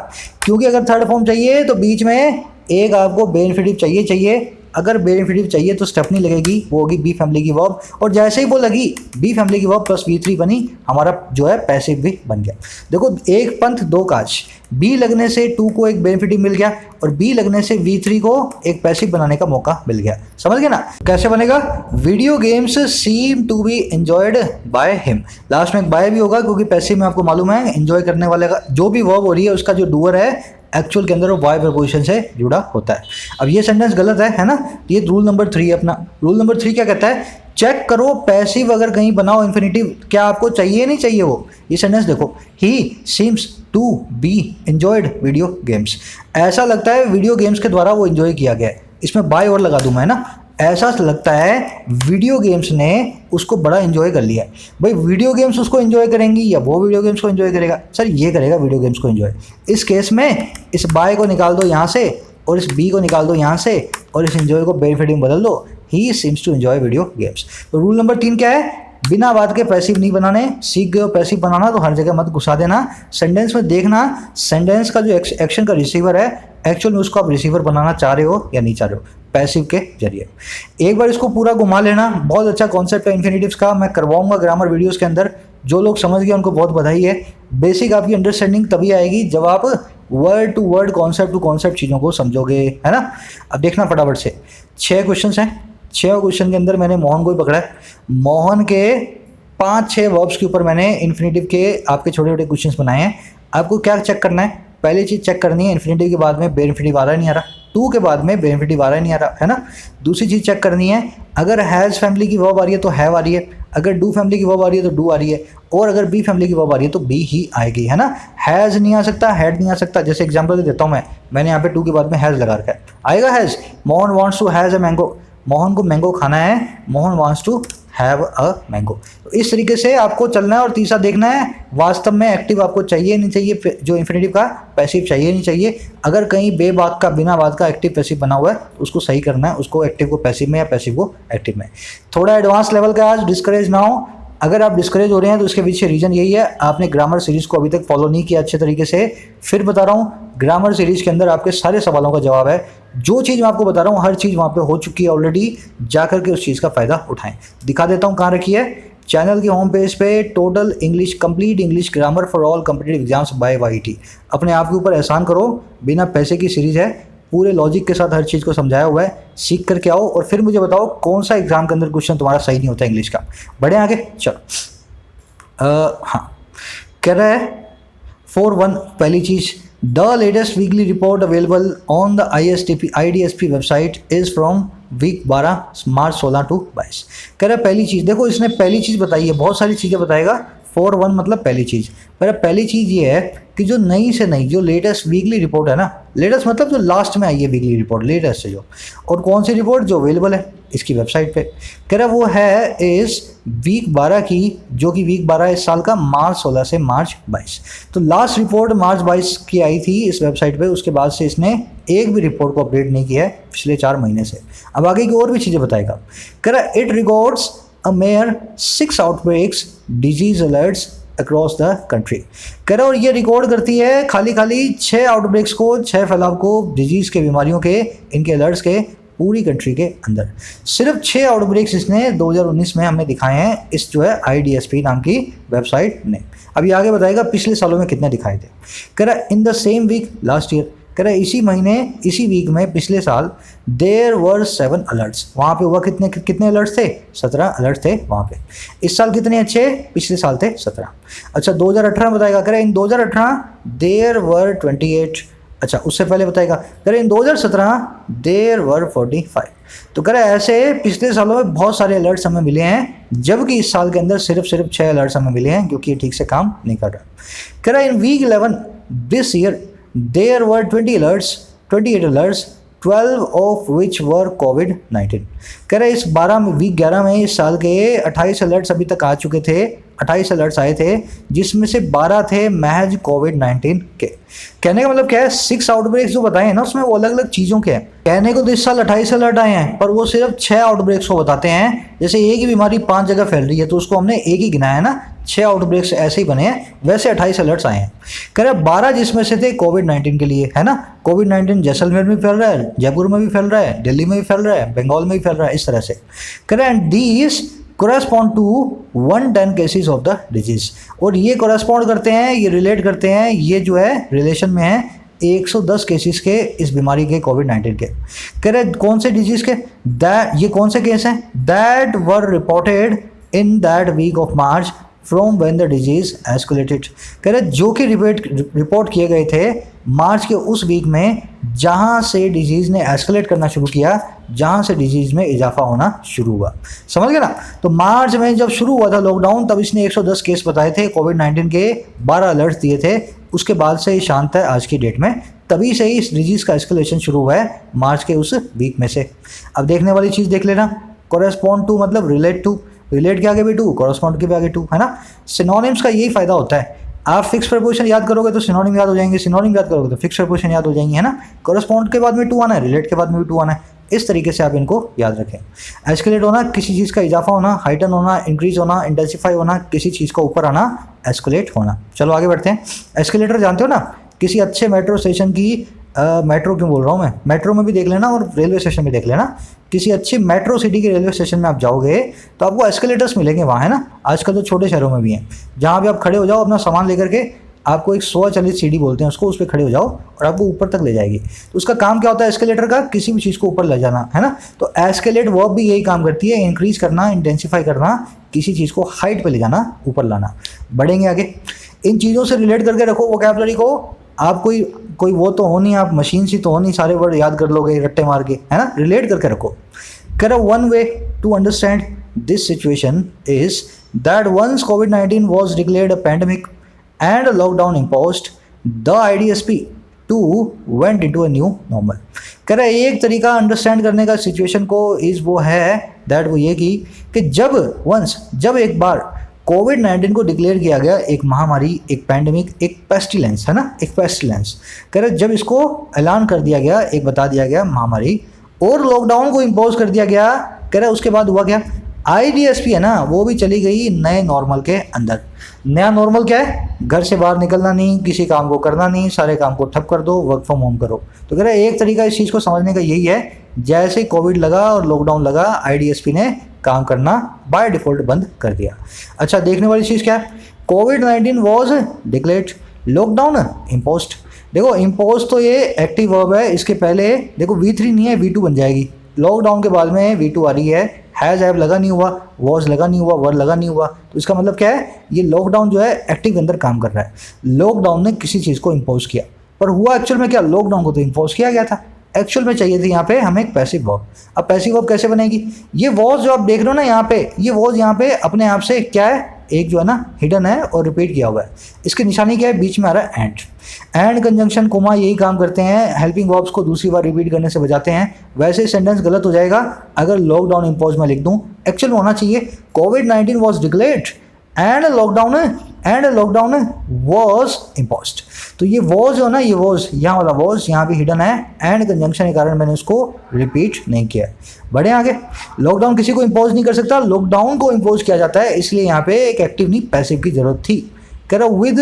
क्योंकि अगर थर्ड फॉर्म चाहिए तो बीच में एक आपको बे इन्फिनेटिव चाहिए। अगर बे इन्फिनेटिव चाहिए तो स्टेप नहीं लगेगी, वो होगी बी फैमिली की वर्ब, और जैसे ही वो लगी बी फैमिली की वर्ब प्लस V3 बनी, हमारा जो है पैसिव भी बन गया। देखो एक पंथ दो काज, बी लगने से टू को एक बे इन्फिनेटिव मिल गया और बी लगने से V3 को एक पैसिव बनाने का मौका मिल गया। समझ गए ना कैसे बनेगा, video games seem to be enjoyed by him. Last में एक बाय भी होगा क्योंकि पैसिव में आपको मालूम है एंजॉय करने वाले का जो भी वर्ब हो रही है उसका जो डूअर है एक्चुअल के अंदर वो वाई प्रपोजिशन से जुड़ा होता है। अब ये सेंटेंस गलत है ना, ये रूल नंबर 3 है अपना। रूल नंबर 3 क्या कहता है, चेक करो पैसिव अगर कहीं बनाओ इन्फिनेटिव क्या आपको चाहिए नहीं चाहिए वो। ये सेंटेंस देखो, he seems to be enjoyed video games, ऐसा लगता है वीडियो गेम्स के द्वारा वो एंजॉय किया गया है। इसमें बाय और लगा दूं मैं ना, ऐसा लगता है वीडियो गेम्स ने उसको बड़ा एंजॉय कर लिया है। भाई वीडियो गेम्स उसको एंजॉय करेंगी या वो वीडियो गेम्स को एंजॉय करेगा, सर ये करेगा वीडियो गेम्स को एंजॉय। इस केस में इस बाय को निकाल दो यहाँ से और इस बी को निकाल दो यहाँ से और इस एंजॉय को बे इन्फिनेटिव में बदल दो, he seems to enjoy video games. तो रूल नंबर 3 क्या है, बिना बात के पैसिव नहीं बनाने। सीख गए हो पैसिव बनाना तो हर जगह मत घुसा देना। सेंटेंस में देखना सेंटेंस का जो एक्शन का रिसीवर है एक्चुअल में उसको आप रिसीवर बनाना चाह रहे हो या नहीं चाह रहे हो पैसिव के जरिए। एक बार इसको पूरा घुमा लेना। बहुत अच्छा कॉन्सेप्ट है इन्फिनेटिव्स का, मैं करवाऊंगा ग्रामर वीडियोस के अंदर। जो लोग समझ गए उनको बहुत बधाई है। बेसिक आपकी अंडरस्टैंडिंग तभी आएगी जब आप word to word concept to concept चीज़ों को समझोगे, है ना। अब देखना फटाफट से 6 क्वेश्चन हैं। 6 क्वेश्चन के अंदर मैंने मोहन को ही पकड़ा है। मोहन के 5-6 वर्ब्स के ऊपर मैंने इन्फिनेटिव के आपके छोटे छोटे क्वेश्चंस बनाए हैं। आपको क्या चेक करना है, पहली चीज़ चेक करनी है इन्फिनेटिव के बाद में बे इन्फिनेटिव आ रहा है नहीं आ रहा। टू के बाद में बेनिफिटिव आ रहा है नहीं आ रहा है ना। दूसरी चीज़ चेक करनी है, अगर हैज़ फैमिली की वर्ब आ रही है तो हैव आ रही है, अगर डू फैमिली की वर्ब आ रही है तो डू आ रही है, और अगर बी फैमिली की वर्ब आ रही है तो बी ही आएगी, है ना। हैज़ नहीं आ सकता, हैड नहीं आ सकता। जैसे एग्जांपल देता हूँ मैंने यहाँ पे टू के बाद में हैज़ लगा रखा है, आएगा has. Mohan wants to has a mango, Mohan को मैंगो खाना है, Mohan wants to have a mango. तो इस तरीके से आपको चलना है। और तीसरा देखना है वास्तव में एक्टिव आपको चाहिए नहीं चाहिए, जो इन्फिनेटिव का पैसिव चाहिए नहीं चाहिए। अगर कहीं बे बात का बिना बात का एक्टिव पैसिव बना हुआ है तो उसको सही करना है, उसको एक्टिव को पैसिव में या पैसिव को एक्टिव में। थोड़ा एडवांस लेवल का आज, डिस्करेज ना हो। अगर आप डिस्करेज हो रहे हैं तो उसके पीछे रीज़न यही है, आपने ग्रामर सीरीज़ को अभी तक फॉलो नहीं किया अच्छे तरीके से। फिर बता रहा हूँ, ग्रामर सीरीज़ के अंदर आपके सारे सवालों का जवाब है। जो चीज़ मैं आपको बता रहा हूँ हर चीज़ वहाँ पे हो चुकी है ऑलरेडी, जा करके उस चीज़ का फ़ायदा उठाएं। दिखा देता हूँ कहाँ रखी है। चैनल के होम पेज पे total English complete English grammar for all competitive exams by YT। अपने आप के ऊपर एहसान करो, बिना पैसे की सीरीज़ है, पूरे लॉजिक के साथ हर चीज़ को समझाया हुआ है। सीख करके आओ और फिर मुझे बताओ कौन सा एग्जाम के अंदर क्वेश्चन तुम्हारा सही नहीं होता इंग्लिश का। बढ़े आगे, चलो। हाँ, कह रहा है 4.1 पहली चीज़, the latest weekly report available on the IDSP website is from week 12 March 16 to 22। कह रहा है पहली चीज़, देखो इसने पहली चीज़ बताई है, बहुत सारी चीज़ें बताएगा। 4.1 मतलब पहली चीज़। पर पहली चीज़ ये है कि जो नई से नई जो लेटेस्ट वीकली रिपोर्ट है ना, लेटेस्ट मतलब जो लास्ट में आई है वीकली रिपोर्ट, लेटेस्ट है जो, और कौन सी रिपोर्ट जो अवेलेबल है इसकी वेबसाइट पे, कह रहा वो है इस वीक 12 की, जो कि वीक 12 इस साल का मार्च 16 से मार्च 22। तो लास्ट रिपोर्ट मार्च 22 की आई थी इस वेबसाइट पे, उसके बाद से इसने एक भी रिपोर्ट को अपडेट नहीं किया है पिछले 4 महीने से। अब आगे की और भी चीज़ें बताएगा। कह रहा it records a mayor 6 outbreaks disease alerts across the country. कह रहा और ये रिकॉर्ड करती है खाली 6 आउटब्रेक्स को, 6 फैलाव को, डिजीज़ के, बीमारियों के, इनके अलर्ट्स के पूरी कंट्री के अंदर। सिर्फ 6 आउटब्रेक्स इसने 2019 में हमें दिखाए हैं इस जो है IDSP नाम की वेबसाइट ने। अभी आगे बताएगा पिछले सालों में कितने दिखाए थे। कह रहा in the same week last year, कह रहा इसी महीने इसी वीक में पिछले साल देयर वर 7 अलर्ट्स। वहाँ पे हुआ कितने अलर्ट्स थे? 17 अलर्ट्स थे वहाँ पे। इस साल कितने अच्छे? पिछले साल थे 17। अच्छा 2018 बताएगा, कह रहा इन 2018 देयर वर 28। अच्छा उससे पहले बताएगा, कह रहे इन 2017 देयर वर 45। तो कह रहा ऐसे पिछले सालों में बहुत सारे अलर्ट्स हमें मिले हैं, जबकि इस साल के अंदर सिर्फ 6 अलर्ट्स हमें मिले हैं, क्योंकि ये ठीक से काम नहीं कर रहा। कह रहा in week 11 this year there were 28 alerts 12 of which were कोविड-19। कह रहे इस वीक 11 में इस साल के 28 अलर्ट्स अभी तक आ चुके थे, 28 अलर्ट्स आए थे, जिसमें से 12 थे महज कोविड-19 के। कहने का मतलब क्या है, 6 आउटब्रेक्स जो बताए हैं ना उसमें वो अलग अलग चीज़ों के हैं। कहने को तो इस साल 28 अलर्ट आए हैं, पर वो सिर्फ 6 आउटब्रेक्स को बताते हैं। जैसे एक ही बीमारी 5 जगह फैल रही है तो उसको हमने एक ही गिनाया है ना, 6 आउटब्रेक्स ऐसे ही बने हैं, वैसे 28 अलर्ट्स आए हैं। कह रहे 12 जिसमें से थे कोविड-19 के लिए, है ना। कोविड-19 जैसलमेर में भी फैल रहा है, जयपुर में भी फैल रहा है, दिल्ली में भी फैल रहा है, बंगाल में भी फैल रहा है, इस तरह से। कह रहे and these correspond to 110 cases of the disease. और ये correspond करते हैं, ये रिलेट करते हैं, ये जो है रिलेशन में है 110 केसेस के इस बीमारी के, कोविड-19 के। कह रहे कौन से डिजीज के? ये कौन से केस हैं? That were reported in that week of March from when the disease escalated. कह रहे जो कि रिपोर्ट किए गए थे मार्च के उस वीक में जहाँ से डिजीज़ ने एस्केलेट करना शुरू किया, जहाँ से डिजीज़ में इजाफा होना शुरू हुआ। समझ गए ना। तो मार्च में जब शुरू हुआ था लॉकडाउन, तब इसने 110 केस बताए थे कोविड-19 के, 12 अलर्ट दिए थे। उसके बाद से ही शांत है आज की डेट में, तभी से ही इस डिजीज़ का एस्केलेशन शुरू हुआ है मार्च के उस वीक में से। अब देखने वाली चीज़ देख लेना, कोरेस्पॉन्ड टू मतलब रिलेट टू, रिलेट के आगे भी टू, कोरेस्पॉन्ड के भी आगे टू, है ना। सिनोनिम्स का यही फ़ायदा होता है, आप फिक्स प्रपोजिशन याद करोगे तो सिनोनिम याद हो जाएंगे, सिनोनिम याद करोगे तो फिक्स प्रपोजिशन याद हो जाएंगी, है ना। कोरेस्पॉन्ड के बाद में टू आना है, रिलेट के बाद में भी टू आना है। इस तरीके से आप इनको याद रखें। एस्केलेट होना, किसी चीज़ का इजाफा होना, हाइटन होना, इंक्रीज होना, इंटेंसिफाई होना, किसी चीज़ का ऊपर आना, एस्केलेट होना। चलो आगे बढ़ते हैं। एस्केलेटर जानते हो ना, किसी अच्छे मेट्रो स्टेशन की मेट्रो क्यों बोल रहा हूँ मैं, मेट्रो में भी देख लेना और रेलवे स्टेशन में देख लेना। किसी अच्छी मेट्रो सिटी के रेलवे स्टेशन में आप जाओगे तो आपको एस्केलेटर्स मिलेंगे वहाँ, है ना। आजकल तो छोटे शहरों में भी हैं, जहाँ भी आप खड़े हो जाओ अपना सामान लेकर के, आपको एक स्वचालित सीढ़ी बोलते हैं उसको, उस पर खड़े हो जाओ और आपको ऊपर तक ले जाएगी। तो उसका काम क्या होता है एस्केलेटर का? किसी भी चीज़ को ऊपर ले जाना, है ना। तो एस्केलेट वर्ब भी यही काम करती है, इंक्रीज करना, इंटेंसिफाई करना, किसी चीज़ को हाइट पे ले जाना, ऊपर लाना। बढ़ेंगे आगे। इन चीज़ों से रिलेट करके रखो वोकैबुलरी को। आप कोई कोई वो तो हो नहीं, आप मशीन सी तो हो नहीं, सारे वर्ड याद कर लोगे रट्टे मार के, है ना, रिलेट करके रखो। कह रहा one way to understand this situation is that once कोविड-19 was declared a pandemic and a lockdown imposed, the IDSP too went into a new normal। कह रहा है एक तरीका अंडरस्टैंड करने का सिचुएशन को इस वो है दैट वो ये कि जब एक बार कोविड-19 को डिक्लेयर किया गया, एक महामारी, एक पैंडमिक, एक पेस्टिलेंस, है ना, एक पेस्टिलेंस, कह रहे जब इसको ऐलान कर दिया गया, एक बता दिया गया महामारी, और लॉकडाउन को इम्पोज कर दिया गया, कह रहे उसके बाद हुआ क्या, IDSP है ना वो भी चली गई नए नॉर्मल के अंदर। नया नॉर्मल क्या है, घर से बाहर निकलना नहीं, किसी काम को करना नहीं, सारे काम को ठप कर दो, वर्क फ्रॉम होम करो। तो कह रहे एक तरीका इस चीज़ को समझने का यही है, जैसे कोविड लगा और लॉकडाउन लगा, IDSP ने काम करना बाय डिफ़ॉल्ट बंद कर दिया। अच्छा, देखने वाली चीज़ क्या है, कोविड-19 वॉज डिक्लेयर्ड, लॉकडाउन इम्पोज्ड। देखो इम्पोज तो ये एक्टिव वर्ब है, इसके पहले देखो V3 नहीं है, V2 बन जाएगी। लॉकडाउन के बाद में V2 आ रही है, हैज़ हैव लगा नहीं हुआ, वॉज लगा नहीं हुआ, वर लगा नहीं हुआ, तो इसका मतलब क्या है, ये लॉकडाउन जो है एक्टिव के अंदर काम कर रहा है। लॉकडाउन ने किसी चीज़ को इम्पोज किया, पर हुआ एक्चुअल में क्या, लॉकडाउन को तो इम्पोज किया गया था, एक्चुअल में चाहिए थी यहाँ पे हमें एक पैसिव वर्ब। अब पैसिव वर्ब कैसे बनेगी, ये वॉज जो आप देख रहे हो ना यहाँ पे, ये वॉज यहाँ पे अपने आप से क्या है, एक जो है ना हिडन है और रिपीट किया हुआ है। इसकी निशानी क्या है, बीच में आ रहा है एंड कंजंक्शन कोमा यही काम करते हैं, हेल्पिंग वर्ब्स को दूसरी बार रिपीट करने से बचाते हैं। वैसे सेंटेंस गलत हो जाएगा अगर लॉकडाउन इम्पोज में लिख दूं, एक्चुअल में होना चाहिए कोविड-19 was declared and lockdown was imposed. तो ये वॉज हो ना, ये वॉज यहाँ वाला वॉज यहाँ भी हिडन है, एंड कंजंक्शन के कारण मैंने उसको रिपीट नहीं किया। बढ़े आगे, लॉकडाउन किसी को इम्पोज नहीं कर सकता, लॉकडाउन को इम्पोज किया जाता है, इसलिए यहाँ पे एक एक्टिव नहीं पैसिव की जरूरत थी। कह रहा with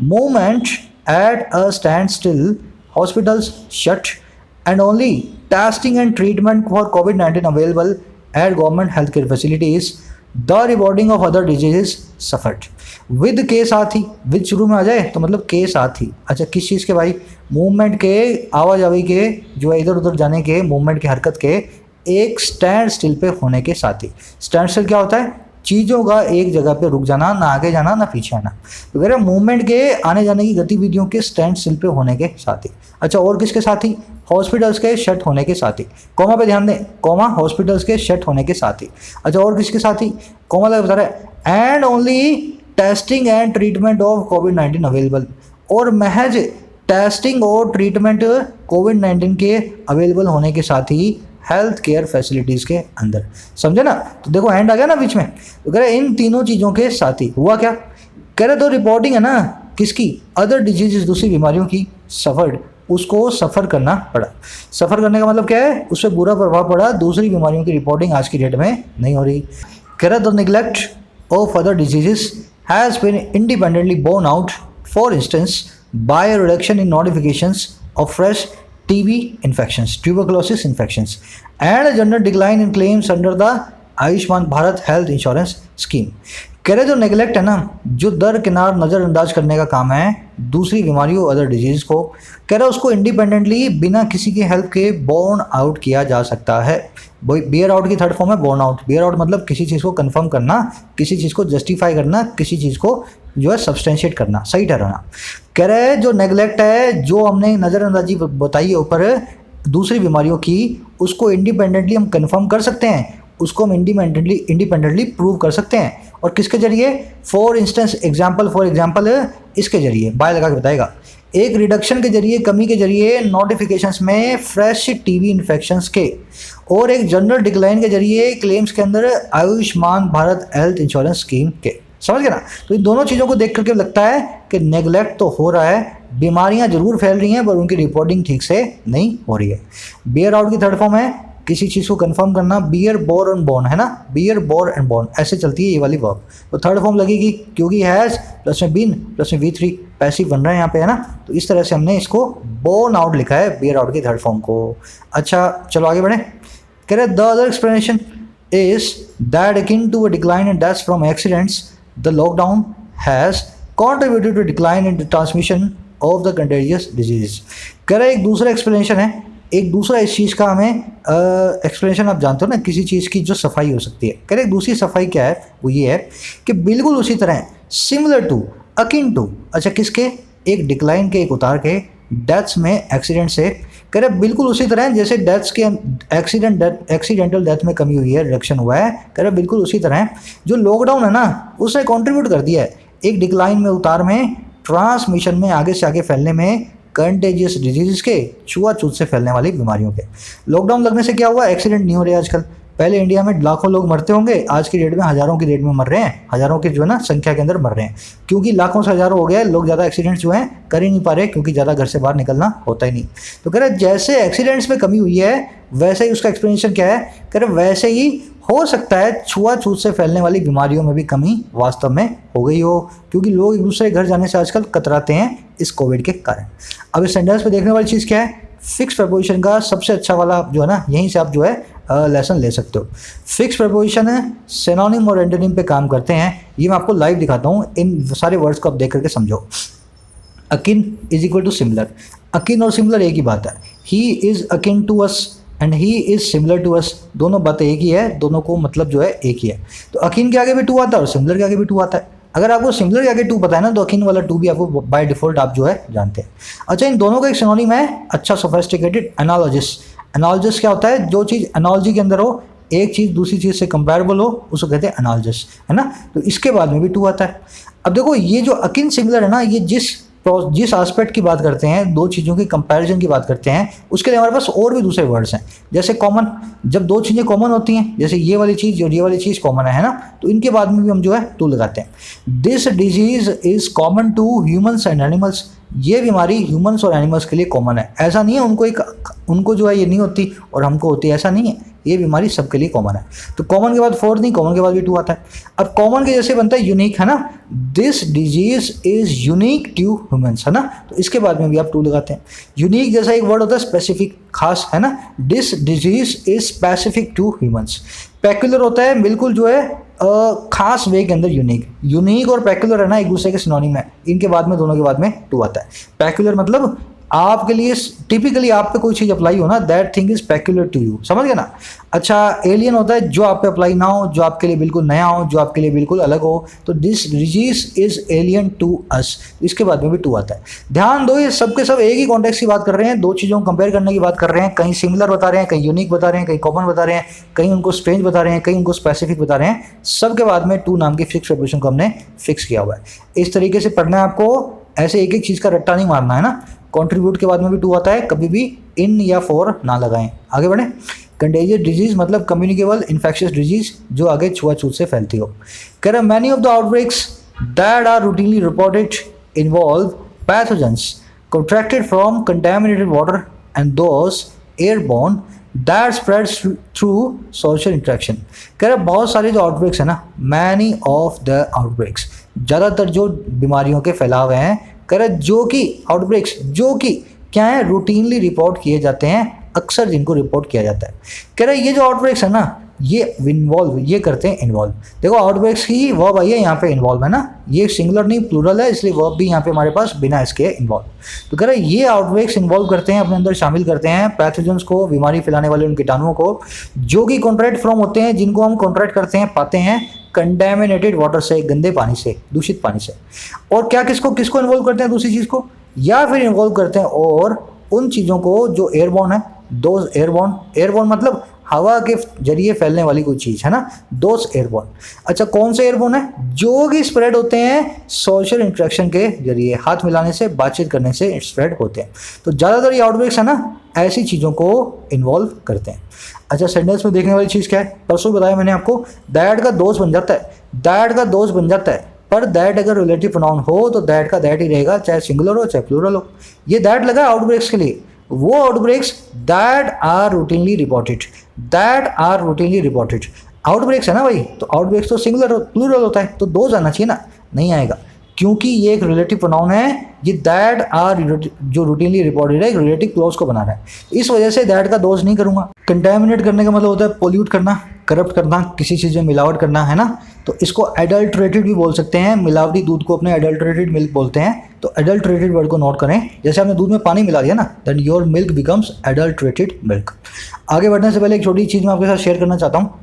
movement at a stand still, hospitals shut and only testing and treatment for covid available at government health care facilities, the reporting of other diseases suffered. With के साथ ही, विद शुरू में आ जाए तो मतलब के साथ ही। अच्छा, किस चीज़ के भाई, मूवमेंट के, आवाजावी के, जो है इधर उधर जाने के, मूवमेंट के, हरकत के, एक स्टैंड स्टिल पे होने के साथ ही। स्टैंड स्टिल क्या होता है, चीज़ों का एक जगह पे रुक जाना, ना आगे जाना ना पीछे आना। तो कह रहे मूवमेंट के, आने जाने की गतिविधियों के स्टैंड स्टिल पे होने के साथ ही। अच्छा, और किसके साथ ही, हॉस्पिटल्स के शट होने के साथ ही। कोमा पे ध्यान दें, कोमा हॉस्पिटल्स के शट होने के साथ ही। अच्छा, और किसके साथ ही, कोमा लगा बता रहा है and only testing and treatment of covid available, और महज टेस्टिंग और ट्रीटमेंट कोविड-19 के अवेलेबल होने के साथ ही हेल्थ केयर फैसिलिटीज़ के अंदर। समझे ना, तो देखो एंड आ गया ना बीच में। तो कह रहे इन तीनों चीज़ों के साथ ही हुआ क्या, कह रहे तो रिपोर्टिंग है ना किसकी, अदर डिजीजेस, दूसरी बीमारियों की, सफर्ड, उसको सफ़र करना पड़ा। सफ़र करने का मतलब क्या है, उस पर बुरा प्रभाव पड़ा, दूसरी बीमारियों की रिपोर्टिंग आज की डेट में नहीं हो रही। कह रहा the neglect of other diseases has been independently borne out, for instance by reduction in notifications of fresh TB infections, tuberculosis infections, and a general decline in claims under the Ayushman Bharat health insurance scheme. कह रहे जो neglect है ना, जो दरकिनार नज़रअंदाज करने का काम है दूसरी बीमारियों, अदर डिजीज़ को, कह रहा उसको इंडिपेंडेंटली बिना किसी की हेल्प के बोर्न आउट किया जा सकता है। बियर आउट की थर्ड फॉर्म है बोर्न आउट। बियर आउट मतलब किसी चीज़ को कंफर्म करना, किसी चीज़ को जस्टिफाई करना, किसी चीज़ को जो है सब्सटेंशिएट करना, सही ठहराना। कह रहे जो नेगलेक्ट है, जो हमने नज़रअंदाजी बताई है ऊपर दूसरी बीमारियों की, उसको इंडिपेंडेंटली हम कंफर्म कर सकते हैं, उसको हम इंडिपेंडेंटली प्रूव कर सकते हैं। और किसके जरिए, for instance, example, for example, इसके जरिए, बाय लगा के बताएगा, एक रिडक्शन के जरिए, कमी के जरिए नोटिफिकेशंस में फ्रेश TB इन्फेक्शंस के, और एक जनरल डिक्लाइन के जरिए क्लेम्स के अंदर Ayushman Bharat health insurance scheme के। समझ गए ना। तो इन दोनों चीज़ों को देख करके लगता है कि नेगलेक्ट तो हो रहा है, बीमारियां जरूर फैल रही हैं पर उनकी रिपोर्टिंग ठीक से नहीं हो रही है। बियर आउट की थर्ड फॉर्म है किसी चीज़ को कंफर्म करना, बियर बोर एंड बोर्न, है ना, बियर बोर एंड बोर्न, ऐसे चलती है ये वाली वर्ब। तो थर्ड फॉर्म लगेगी क्योंकि हैज़ प्लस में बीन प्लस में V3 पैसिव बन रहा है यहाँ पे, है ना। तो इस तरह से हमने इसको बोर्न आउट लिखा है, बियर आउट की थर्ड फॉर्म को। अच्छा चलो आगे बढ़े। कह रहे the other explanation is that akin to a decline in deaths from accidents, the lockdown has contributed to decline in the transmission of the contagious diseases। कह रहा है एक दूसरा एक्सप्लेनेशन है, एक दूसरा इस चीज़ का हमें एक्सप्लेनेशन आप जानते हो ना, किसी चीज़ की जो सफाई हो सकती है। कह रहे एक दूसरी सफाई क्या है, वो ये है कि बिल्कुल उसी तरह, सिमिलर टू, अकिन टू, अच्छा किसके, एक डिक्लाइन के, एक उतार के, डेथ्स में एक्सीडेंट से, कह रहे बिल्कुल उसी तरह जैसे डेथ्स के एक्सीडेंटल डेथ में कमी हुई है, रिडक्शन हुआ है, कह रहे बिल्कुल उसी तरह जो लॉकडाउन है ना उसने कंट्रीब्यूट कर दिया है एक डिक्लाइन में, उतार में, ट्रांसमिशन में, आगे से आगे फैलने में, कंटेजियस डिजीज के, छुआछूत से फैलने वाली बीमारियों के। लॉकडाउन लगने से क्या हुआ, एक्सीडेंट नहीं हो रहे आजकल। पहले इंडिया में लाखों लोग मरते होंगे, आज की डेट में हज़ारों की डेट में मर रहे हैं, हज़ारों के जो है ना संख्या के अंदर मर रहे हैं, क्योंकि लाखों से हज़ारों हो गए लोग, ज़्यादा एक्सीडेंट्स जो हैं कर ही नहीं पा रहे, क्योंकि ज़्यादा घर से बाहर निकलना होता ही नहीं। तो कह रहे जैसे एक्सीडेंट्स में कमी हुई है वैसे ही उसका एक्सप्लेनेशन क्या है, कह रहे वैसे ही हो सकता है छुआछूत से फैलने वाली बीमारियों में भी कमी वास्तव में हो गई हो, क्योंकि लोग एक दूसरे के घर जाने से आजकल कतराते हैं इस कोविड के कारण। अब इस सेंटेंस पे देखने वाली चीज़ क्या है, फिक्स प्रपोजिशन का सबसे अच्छा वाला जो है ना, यहीं से आप जो है लेसन ले सकते हो। फिक्स प्रपोजिशन है, सिनोनिम और एंटोनिम पे काम करते हैं। ये मैं आपको लाइव दिखाता हूँ, इन सारे वर्ड्स को आप देख करके समझो। Akin is equal to similar, akin और सिमिलर एक ही बात है। He is akin to us and he is similar to us, दोनों बातें एक ही है, दोनों को मतलब जो है एक ही है। तो अकिन के आगे भी टू आता है और सिमिलर के आगे भी टू आता है। अगर आपको सिमिलर के आगे टू पता है ना, तो अकिन वाला टू भी आपको बाय डिफॉल्ट आप जो है जानते हैं। अच्छा, इन दोनों का एक सिनोनिम है अच्छा सोफिस्टिकेटेड, एनालॉजिस। एनालॉजिस क्या होता है, जो चीज़ एनालॉजी के अंदर हो, एक चीज़ दूसरी चीज़ से कंपेरेबल हो, उसको कहते हैं एनालॉजिस, है ना। तो इसके बाद में भी टू आता है। अब देखो ये जो अकिन सिमिलर है ना, ये जिस एस्पेक्ट की बात करते हैं, दो चीज़ों की कंपैरिजन की बात करते हैं, उसके लिए हमारे पास और भी दूसरे वर्ड्स हैं। जैसे कॉमन, जब दो चीज़ें कॉमन होती हैं, जैसे ये वाली चीज़ और ये वाली चीज़ कॉमन है ना, तो इनके बाद में भी हम जो है टू लगाते हैं। This disease is common to humans and animals, ये बीमारी ह्यूमन्स और एनिमल्स के लिए कॉमन है। ऐसा नहीं है उनको जो है ये नहीं होती और हमको होती है, ऐसा नहीं है, ये बीमारी सबके लिए कॉमन है। तो कॉमन के बाद फोर नहीं, कॉमन के बाद भी टू आता है। अब कॉमन के जैसे बनता है यूनिक, है ना, this disease is unique to humans, है ना, तो इसके बाद में भी आप टू लगाते हैं। यूनिक जैसा एक वर्ड होता है स्पेसिफिक, खास, है ना, this disease is specific to humans. Peculiar होता है बिल्कुल जो है खास वे के अंदर यूनिक। यूनिक और पेक्युलर है ना एक दूसरे के सिनोनिम है, इनके बाद में दोनों के बाद में टू आता है। पेक्युलर मतलब आपके लिए टिपिकली आप पे कोई चीज़ अप्लाई हो ना, that thing is peculiar to you, समझ गए ना। अच्छा, एलियन होता है जो आप पे अप्लाई ना हो, जो आपके लिए बिल्कुल नया हो, जो आपके लिए बिल्कुल अलग हो। तो this disease is alien to us, इसके बाद में भी टू आता है। ध्यान दो, ये सब के सब एक ही कॉन्टेक्स्ट की बात कर रहे हैं, दो चीज़ों को कंपेयर करने की बात कर रहे हैं। कहीं सिमिलर बता रहे हैं, कहीं यूनिक बता रहे हैं, कहीं कॉमन बता रहे हैं, कहीं उनको स्ट्रेंज बता रहे हैं, कहीं उनको स्पेसिफिक बता रहे हैं। सबके बाद में टू नाम की फिक्स प्रपोजिशन को हमने फिक्स किया हुआ है। इस तरीके से पढ़ना है आपको, ऐसे एक एक चीज़ का रट्टा नहीं मारना है ना। कंट्रीब्यूट के बाद में भी टू आता है, कभी भी इन या फॉर ना लगाएं। आगे बढ़े। कंटेजियस डिजीज मतलब कम्युनिकेबल इन्फेक्शियस डिजीज, जो आगे छुआछूत से फैलती हो। कह रहा many of the outbreaks that are routinely reported involve pathogens contracted from contaminated water and those airborne that spreads through social interaction। कह रहा बहुत सारे जो आउटब्रेक्स है ना, मैनी ऑफ द आउटब्रेक्स, ज़्यादातर जो बीमारियों के फैलाव हैं, कह रहा जो कि आउटब्रेक्स जो कि क्या है, रूटीनली रिपोर्ट किए जाते हैं, अक्सर जिनको रिपोर्ट किया जाता है। कह रहा ये जो आउटब्रेक्स है ना, ये इन्वॉल्व, ये करते हैं इन्वॉल्व। देखो आउटब्रेक्स की वर्ब आई है यहाँ पे इन्वॉल्व, है ना, ये सिंगुलर नहीं प्लूरल है, इसलिए वर्ब भी यहाँ पे हमारे पास बिना इसके इन्वॉल्व। तो कह रहा है ये आउटब्रेक्स इन्वॉल्व करते हैं, अपने अंदर शामिल करते हैं पैथोजेंस को, बीमारी फैलाने वाले उन कीटाणुओं को, जो कि कॉन्ट्रैक्ट फ्रॉम होते हैं, जिनको हम कॉन्ट्रैक्ट करते हैं, पाते हैं कंटेमिनेटेड वाटर से, गंदे पानी से, दूषित पानी से। और क्या किसको इन्वॉल्व करते हैं, दूसरी चीज़ को, या फिर इन्वॉल्व करते हैं और उन चीज़ों को जो एयरबॉर्न है, दोज एयरबॉर्न मतलब हवा के जरिए फैलने वाली कोई चीज़, है ना, दोज एयरबॉर्न। अच्छा, कौन से एयरबॉर्न है, जो कि स्प्रेड होते हैं सोशल इंटरेक्शन के जरिए, हाथ मिलाने से, बातचीत करने से स्प्रेड होते हैं। तो ज़्यादातर ये आउटब्रेक्स है ना, ऐसी चीज़ों को इन्वॉल्व करते हैं। अच्छा, सेंटेंस में देखने वाली चीज़ क्या है, परसों बताया मैंने आपको, दैट का दोस्त बन जाता है, दैट का दोस्त बन जाता है, पर दैट अगर रिलेटिव प्रोनाउन हो तो दैट का दैट ही रहेगा, चाहे सिंगुलर हो चाहे प्लूरल हो। ये दैट लगा आउटब्रेक्स के लिए, वो outbreaks that are routinely reported, that are routinely reported. Outbreaks है ना भाई, तो आउटब्रेक्स तो सिंगुलर प्लूरल होता है, तो दोज आना चाहिए ना, नहीं आएगा, क्योंकि ये एक रिलेटिव प्रोनाउन है। ये दैट आर जो रूटीनली रिपोर्टेड है, एक रिलेटिव क्लॉज को बना रहा है, इस वजह से दैट का दोष नहीं करूंगा। कंटेमिनेट करने का मतलब होता है पोल्यूट करना, करप्ट करना, किसी चीज़ में मिलावट करना, है ना। तो इसको एडल्ट्रेटेड भी बोल सकते हैं, मिलावटी दूध को अपने एडल्ट्रेटेड मिल्क बोलते हैं। तो एडल्ट्रेटेड वर्ड को नोट करें, जैसे आपने दूध में पानी मिला दिया ना, then your milk becomes adulterated milk. आगे बढ़ने से पहले एक छोटी चीज़ मैं आपके साथ शेयर करना चाहता हूँ।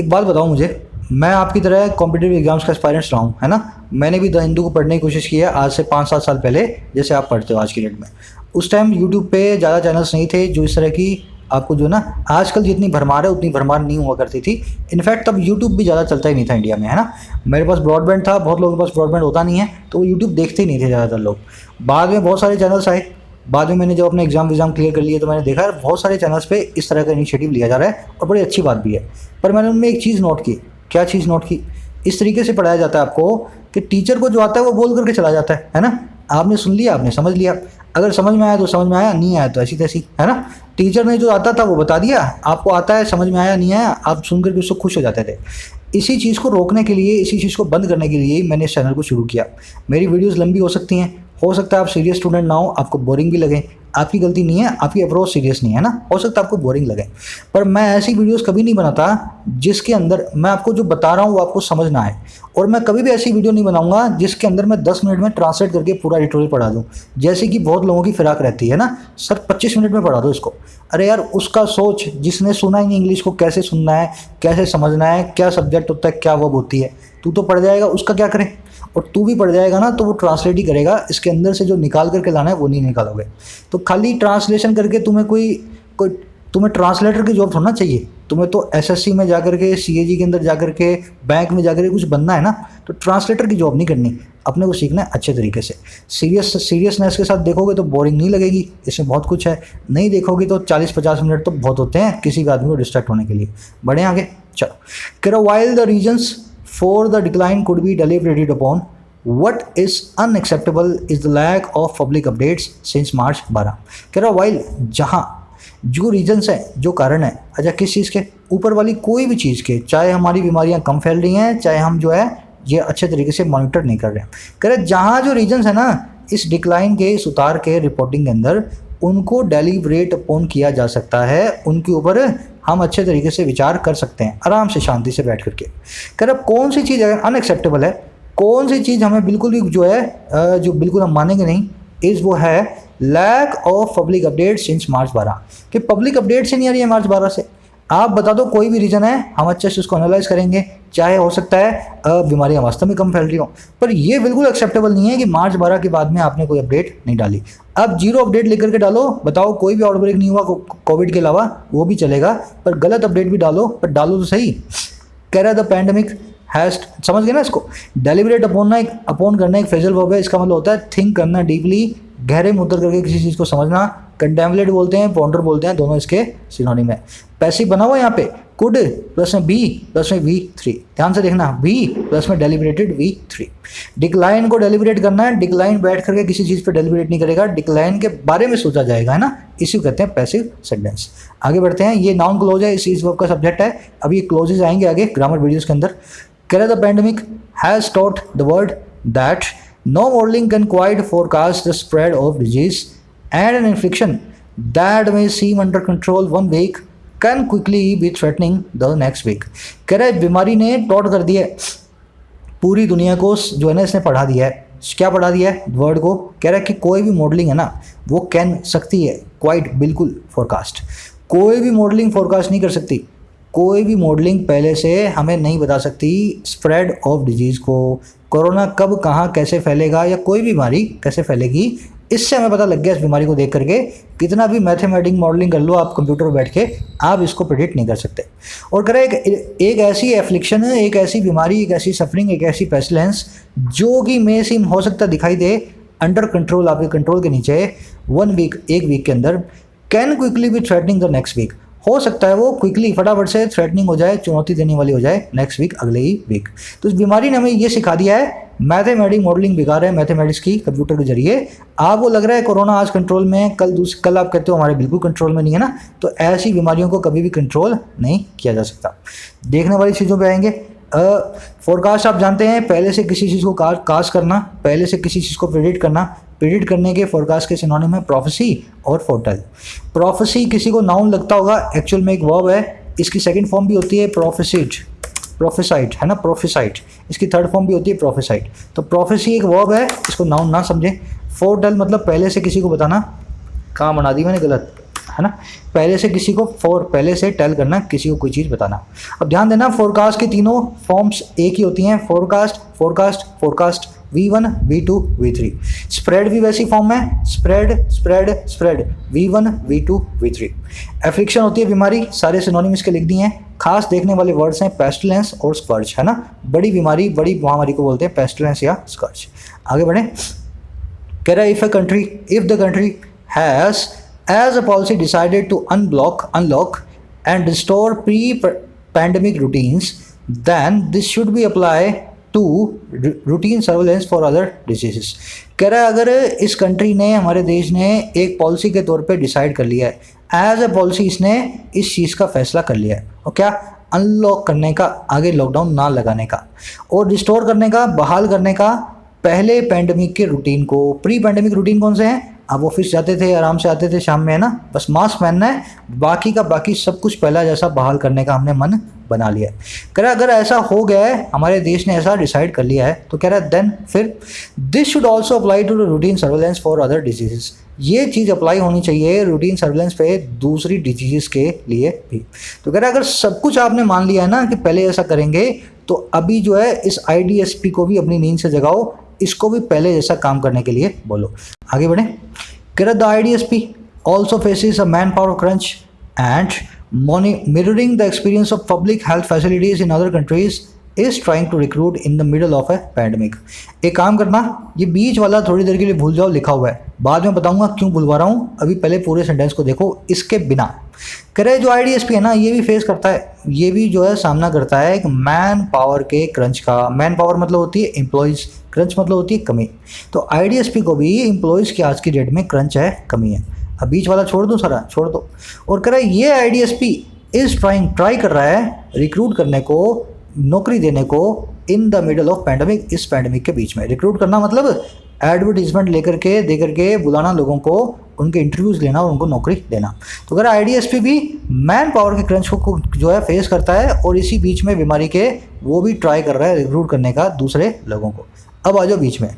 एक बात बताओ मुझे, मैं आपकी तरह कॉम्पिटिटिव एग्जाम्स का एस्पायरेंट्स रहा हूँ, है ना। मैंने भी द हिंदू को पढ़ने की कोशिश की है आज से 5-7 साल पहले, जैसे आप पढ़ते हो आज की डेट में। उस टाइम यूट्यूब पे ज़्यादा चैनल्स नहीं थे जो इस तरह की आपको जो ना आजकल जितनी भरमार है उतनी भरमार नहीं हुआ करती थी। इनफैक्ट तब यूट्यूब भी ज़्यादा चलता ही नहीं था इंडिया में, है ना। मेरे पास ब्रॉडबैंड था, बहुत लोगों के पास ब्रॉडबैंड होता नहीं है, तो वो यूट्यूब देखते ही नहीं थे ज़्यादातर लोग। बाद में बहुत सारे चैनल्स आए, बाद में मैंने जब अपने एग्जाम क्लियर कर लिए तो मैंने देखा बहुत सारे चैनल्स पे इस तरह का इनिशिएटिव लिया जा रहा है और बड़ी अच्छी बात भी है। पर मैंने उनमें एक चीज़ नोट की। क्या चीज़ नोट की? इस तरीके से पढ़ाया जाता है आपको कि टीचर को जो आता है वो बोल करके चला जाता है ना। आपने सुन लिया, आपने समझ लिया, अगर समझ में आया तो समझ में आया, नहीं आया तो ऐसी तैसी, है ना। टीचर ने जो आता था वो बता दिया, आपको आता है, समझ में आया नहीं आया, आप सुन करके उससे खुश हो जाते थे। इसी चीज़ को रोकने के लिए, इसी चीज़ को बंद करने के लिए मैंने इस चैनल को शुरू किया। मेरी वीडियोज़ लंबी हो सकती हैं, हो सकता है आप सीरियस स्टूडेंट ना हो, आपको बोरिंग भी लगे, आपकी गलती नहीं है, आपकी अप्रोच सीरियस नहीं है ना, हो सकता है आपको बोरिंग लगे। पर मैं ऐसी वीडियोस कभी नहीं बनाता जिसके अंदर मैं आपको जो बता रहा हूँ वो आपको समझ ना आए। और मैं कभी भी ऐसी वीडियो नहीं बनाऊंगा जिसके अंदर मैं 10 मिनट में ट्रांसलेट करके पूरा एडिटोरियल पढ़ा दूँ, जैसे कि बहुत लोगों की फिराक रहती है ना, सर 25 मिनट में पढ़ा दो इसको। अरे यार, उसका सोच, जिसने सुना ही नहीं इंग्लिश को कैसे सुनना है, कैसे समझना है, क्या सब्जेक्ट होता है, क्या वर्ब होती है, तू तो पढ़ जाएगा, उसका क्या करें। और तू भी पढ़ जाएगा ना तो वो ट्रांसलेट ही करेगा, इसके अंदर से जो निकाल करके लाना है वो नहीं निकालोगे। तो खाली ट्रांसलेशन करके तुम्हें ट्रांसलेटर की जॉब थोड़ा चाहिए। तुम्हें तो एसएससी में जाकर के, सीएजी के अंदर जाकर के, बैंक में जाकर के कुछ बनना है ना, तो ट्रांसलेटर की जॉब नहीं करनी। अपने को सीखना है अच्छे तरीके से, सीरियसनेस के साथ देखोगे तो बोरिंग नहीं लगेगी, इसमें बहुत कुछ है। नहीं देखोगे तो 40-50 मिनट तो बहुत होते हैं किसी भी आदमी को डिस्ट्रैक्ट होने के लिए। बढ़े आगे, चलो। कह while the reasons for the decline could be deliberated upon, what is unacceptable is the lack of public updates since March 12। कह रहा वाइल, जहाँ जो रीजन्स हैं, जो कारण है, अच्छा किस चीज़ के ऊपर वाली कोई भी चीज़ के, चाहे हमारी बीमारियाँ कम फैल रही हैं, चाहे हम जो है ये अच्छे तरीके से मॉनिटर नहीं कर रहे हैं। कह रहे जहाँ जो रीजन्स है ना इस डिक्लाइन के, इस उतार के रिपोर्टिंग के अंदर, उनको डेलीब्रेट अपॉन किया जा सकता है, उनके ऊपर हम अच्छे तरीके से विचार कर सकते हैं आराम से, शांति से बैठ करके। कह रहे कौन सी चीज़ अनएक्सेप्टेबल है, कौन सी चीज़ हमें बिल्कुल भी जो है जो बिल्कुल हम मानेंगे नहीं, इस वो है lack of public update since March 12। कि पब्लिक अपडेट से नहीं आ रही है मार्च 12 से। आप बता दो कोई भी रीज़न है, हम अच्छे से उसको एनालाइज करेंगे। चाहे हो सकता है बीमारियां वास्तव में कम फैल रही हो, पर ये बिल्कुल एक्सेप्टेबल नहीं है कि मार्च 12 के बाद में आपने कोई अपडेट नहीं डाली। अब 0 अपडेट लेकर के डालो, बताओ कोई भी आउटब्रेक नहीं हुआ कोविड के अलावा, वो भी चलेगा, पर गलत अपडेट भी डालो, पर डालो तो सही। कह रहा द पैंडेमिक हैज, समझ गए ना इसको। डेलिब्रेट अपॉन करना एक फ्रेजल वर्ब है, इसका मतलब होता है थिंक करना डीपली, गहरे में उतर करके किसी चीज़ को समझना। कंटेम्पलेट बोलते हैं, पॉन्डर बोलते हैं, दोनों इसके सिनोनिम है। पैसिव बना हुआ यहाँ पे, कुड प्लस में बी प्लस में V3, ध्यान से देखना, V प्लस में डेलिब्रेटेड V3। डिक्लाइन को डेलिब्रेट करना है, डिक्लाइन बैठ करके किसी चीज़ पे डेलिब्रेट नहीं करेगा, डिक्लाइन के बारे में सोचा जाएगा, है ना, इसी को कहते हैं पैसिव सेंटेंस। आगे बढ़ते हैं, ये नाउन क्लोज है, इस वर्ब का सब्जेक्ट है। अब ये क्लोजेज आएंगे आगे ग्रामर वीडियोज़ के अंदर। कह the pandemic has taught the world that no modeling can quite forecast the spread of disease, and an infection that may seem under control one week can quickly be threatening the next week। कह रहा है बीमारी ने taught कर दिया है पूरी दुनिया को, जो है ना इसने पढ़ा दिया है। क्या पढ़ा दिया है वर्ड को? कह रहा है कि कोई भी मॉडलिंग है ना वो कैन सकती है, क्वाइट बिल्कुल फोरकास्ट, कोई भी मॉडलिंग फोरकास्ट नहीं कर सकती। कोई भी मॉडलिंग पहले से हमें नहीं बता सकती स्प्रेड ऑफ डिजीज़ को, कोरोना कब कहाँ कैसे फैलेगा या कोई बीमारी कैसे फैलेगी, इससे हमें पता लग गया इस बीमारी को देख करके। कितना भी मैथमेटिक मॉडलिंग कर लो आप कंप्यूटर पर बैठ के, आप इसको प्रेडिक्ट नहीं कर सकते। और कह रहे एक ऐसी एफ्लिक्शन, एक ऐसी बीमारी, एक ऐसी सफरिंग, एक ऐसी पेस्टिलेंस जो कि में सिम हो सकता दिखाई दे अंडर कंट्रोल, आपके कंट्रोल के नीचे, 1 वीक, 1 वीक के अंदर, can quickly be threatening the next week, हो सकता है वो क्विकली फटाफट से थ्रेटनिंग हो जाए, चुनौती देने वाली हो जाए नेक्स्ट वीक, अगले ही वीक। तो इस बीमारी ने हमें ये सिखा दिया है मैथमेटिक मॉडलिंग बेकार है, मैथमेटिक्स की कंप्यूटर के जरिए। आपको लग रहा है कोरोना आज कंट्रोल में है, कल आप कहते हो हमारे बिल्कुल कंट्रोल में नहीं है ना, तो ऐसी बीमारियों को कभी भी कंट्रोल नहीं किया जा सकता। देखने वाली चीज़ों पे आएंगे। फोरकास्ट आप जानते हैं, पहले से किसी चीज़ को कास्ट करना, पहले से किसी चीज़ को प्रेडिक्ट करना। प्रेडिक्ट करने के फोरकास्ट के सिनोनिम है प्रोफेसी और फोरटेल। प्रोफेसी किसी को नाउन लगता होगा, एक्चुअल में एक वर्ब है, इसकी सेकंड फॉर्म भी होती है प्रोफेसाइट, है ना, प्रोफेसाइट। इसकी थर्ड फॉर्म भी होती है प्रोफेसाइट। तो प्रोफेसी एक वर्ब है, इसको नाउन ना समझें। फोरटेल मतलब पहले से किसी को बताना। कहाँ बना दी मैंने गलत, है ना, पहले से किसी को पहले से टेल करना, किसी को कोई चीज़ बताना। अब ध्यान देना फोरकास्ट की तीनों फॉर्म्स एक ही होती हैं, forecast forecast forecast, V1 V2 V3। Spread भी वैसी फॉर्म में, spread spread spread, V1 V2 V3। Affliction होती है बीमारी, सारे सिनोनिम इसके लिख दिए हैं। खास देखने वाले वर्ड्स हैं पेस्टिलेंस और स्कर्ज, है ना, बड़ी बीमारी बड़ी महामारी को बोलते हैं पेस्टिलेंस या स्कर्ज। आगे बढ़े, कह रहा है if the country has as a policy decided to unlock and restore pre pandemic routines then this should be apply to routine surveillance for other diseases. कह रहा है अगर इस कंट्री ने, हमारे देश ने एक पॉलिसी के तौर पे डिसाइड कर लिया है, एज ए पॉलिसी इसने इस चीज़ का फैसला कर लिया है, और क्या, अनलॉक करने का, आगे लॉकडाउन ना लगाने का, और रिस्टोर करने का, बहाल करने का पहले पैंडेमिक के रूटीन को। प्री पैंडेमिक रूटीन कौन से हैं? आप ऑफिस जाते थे, आराम से आते थे शाम में, है ना, बस मास्क पहनना है, बाकी का बाकी सब कुछ पहला जैसा बहाल करने का हमने मन बना लिया है। कह रहा है अगर ऐसा हो गया है, हमारे देश ने ऐसा डिसाइड कर लिया है, तो कह रहा है देन फिर this should also apply to the routine surveillance for other diseases. ये चीज़ अप्लाई होनी चाहिए रूटीन सर्वेलेंस पे दूसरी डिजीजेस के लिए भी। तो कह रहा है अगर सब कुछ आपने मान लिया है ना कि पहले ऐसा करेंगे, तो अभी जो है इस IDSP को भी अपनी नींद से जगाओ, इसको भी पहले जैसा काम करने के लिए बोलो। आगे बढ़े, कह रहा the IDSP also faces a man power crunch and mirroring the experience of public health facilities in other countries is trying to recruit in the middle of a pandemic। एक काम करना, ये बीच वाला थोड़ी देर के लिए भूल जाओ, लिखा हुआ है, बाद में बताऊंगा क्यों भूलवा रहा हूँ, अभी पहले पूरे सेंटेंस को देखो इसके बिना। कह रहे जो IDSP है ना, ये भी फेस करता है, ये भी जो है सामना करता है एक मैन पावर के क्रंच का। मैन पावर मतलब होती है एम्प्लॉयज़, क्रंच मतलब होती है कमी। तो IDSP को भी एम्प्लॉयज़ की आज की डेट में क्रंच है, कमी है। अब बीच वाला छोड़ दो, सारा छोड़ दो, और कह रहा है ये IDSP इज ट्राई कर रहा है रिक्रूट करने को, नौकरी देने को in the middle of pandemic, इस पैंडमिक के बीच में। रिक्रूट करना मतलब एडवर्टीजमेंट लेकर के दे करके बुलाना लोगों को, उनके इंटरव्यूज़ लेना और उनको नौकरी देना। तो कह रहा है IDSP भी मैन पावर के क्रंच को जो है फेस करता है, और इसी बीच में बीमारी के वो भी ट्राई कर रहा है रिक्रूट करने का दूसरे लोगों को। अब आ जाओ बीच में,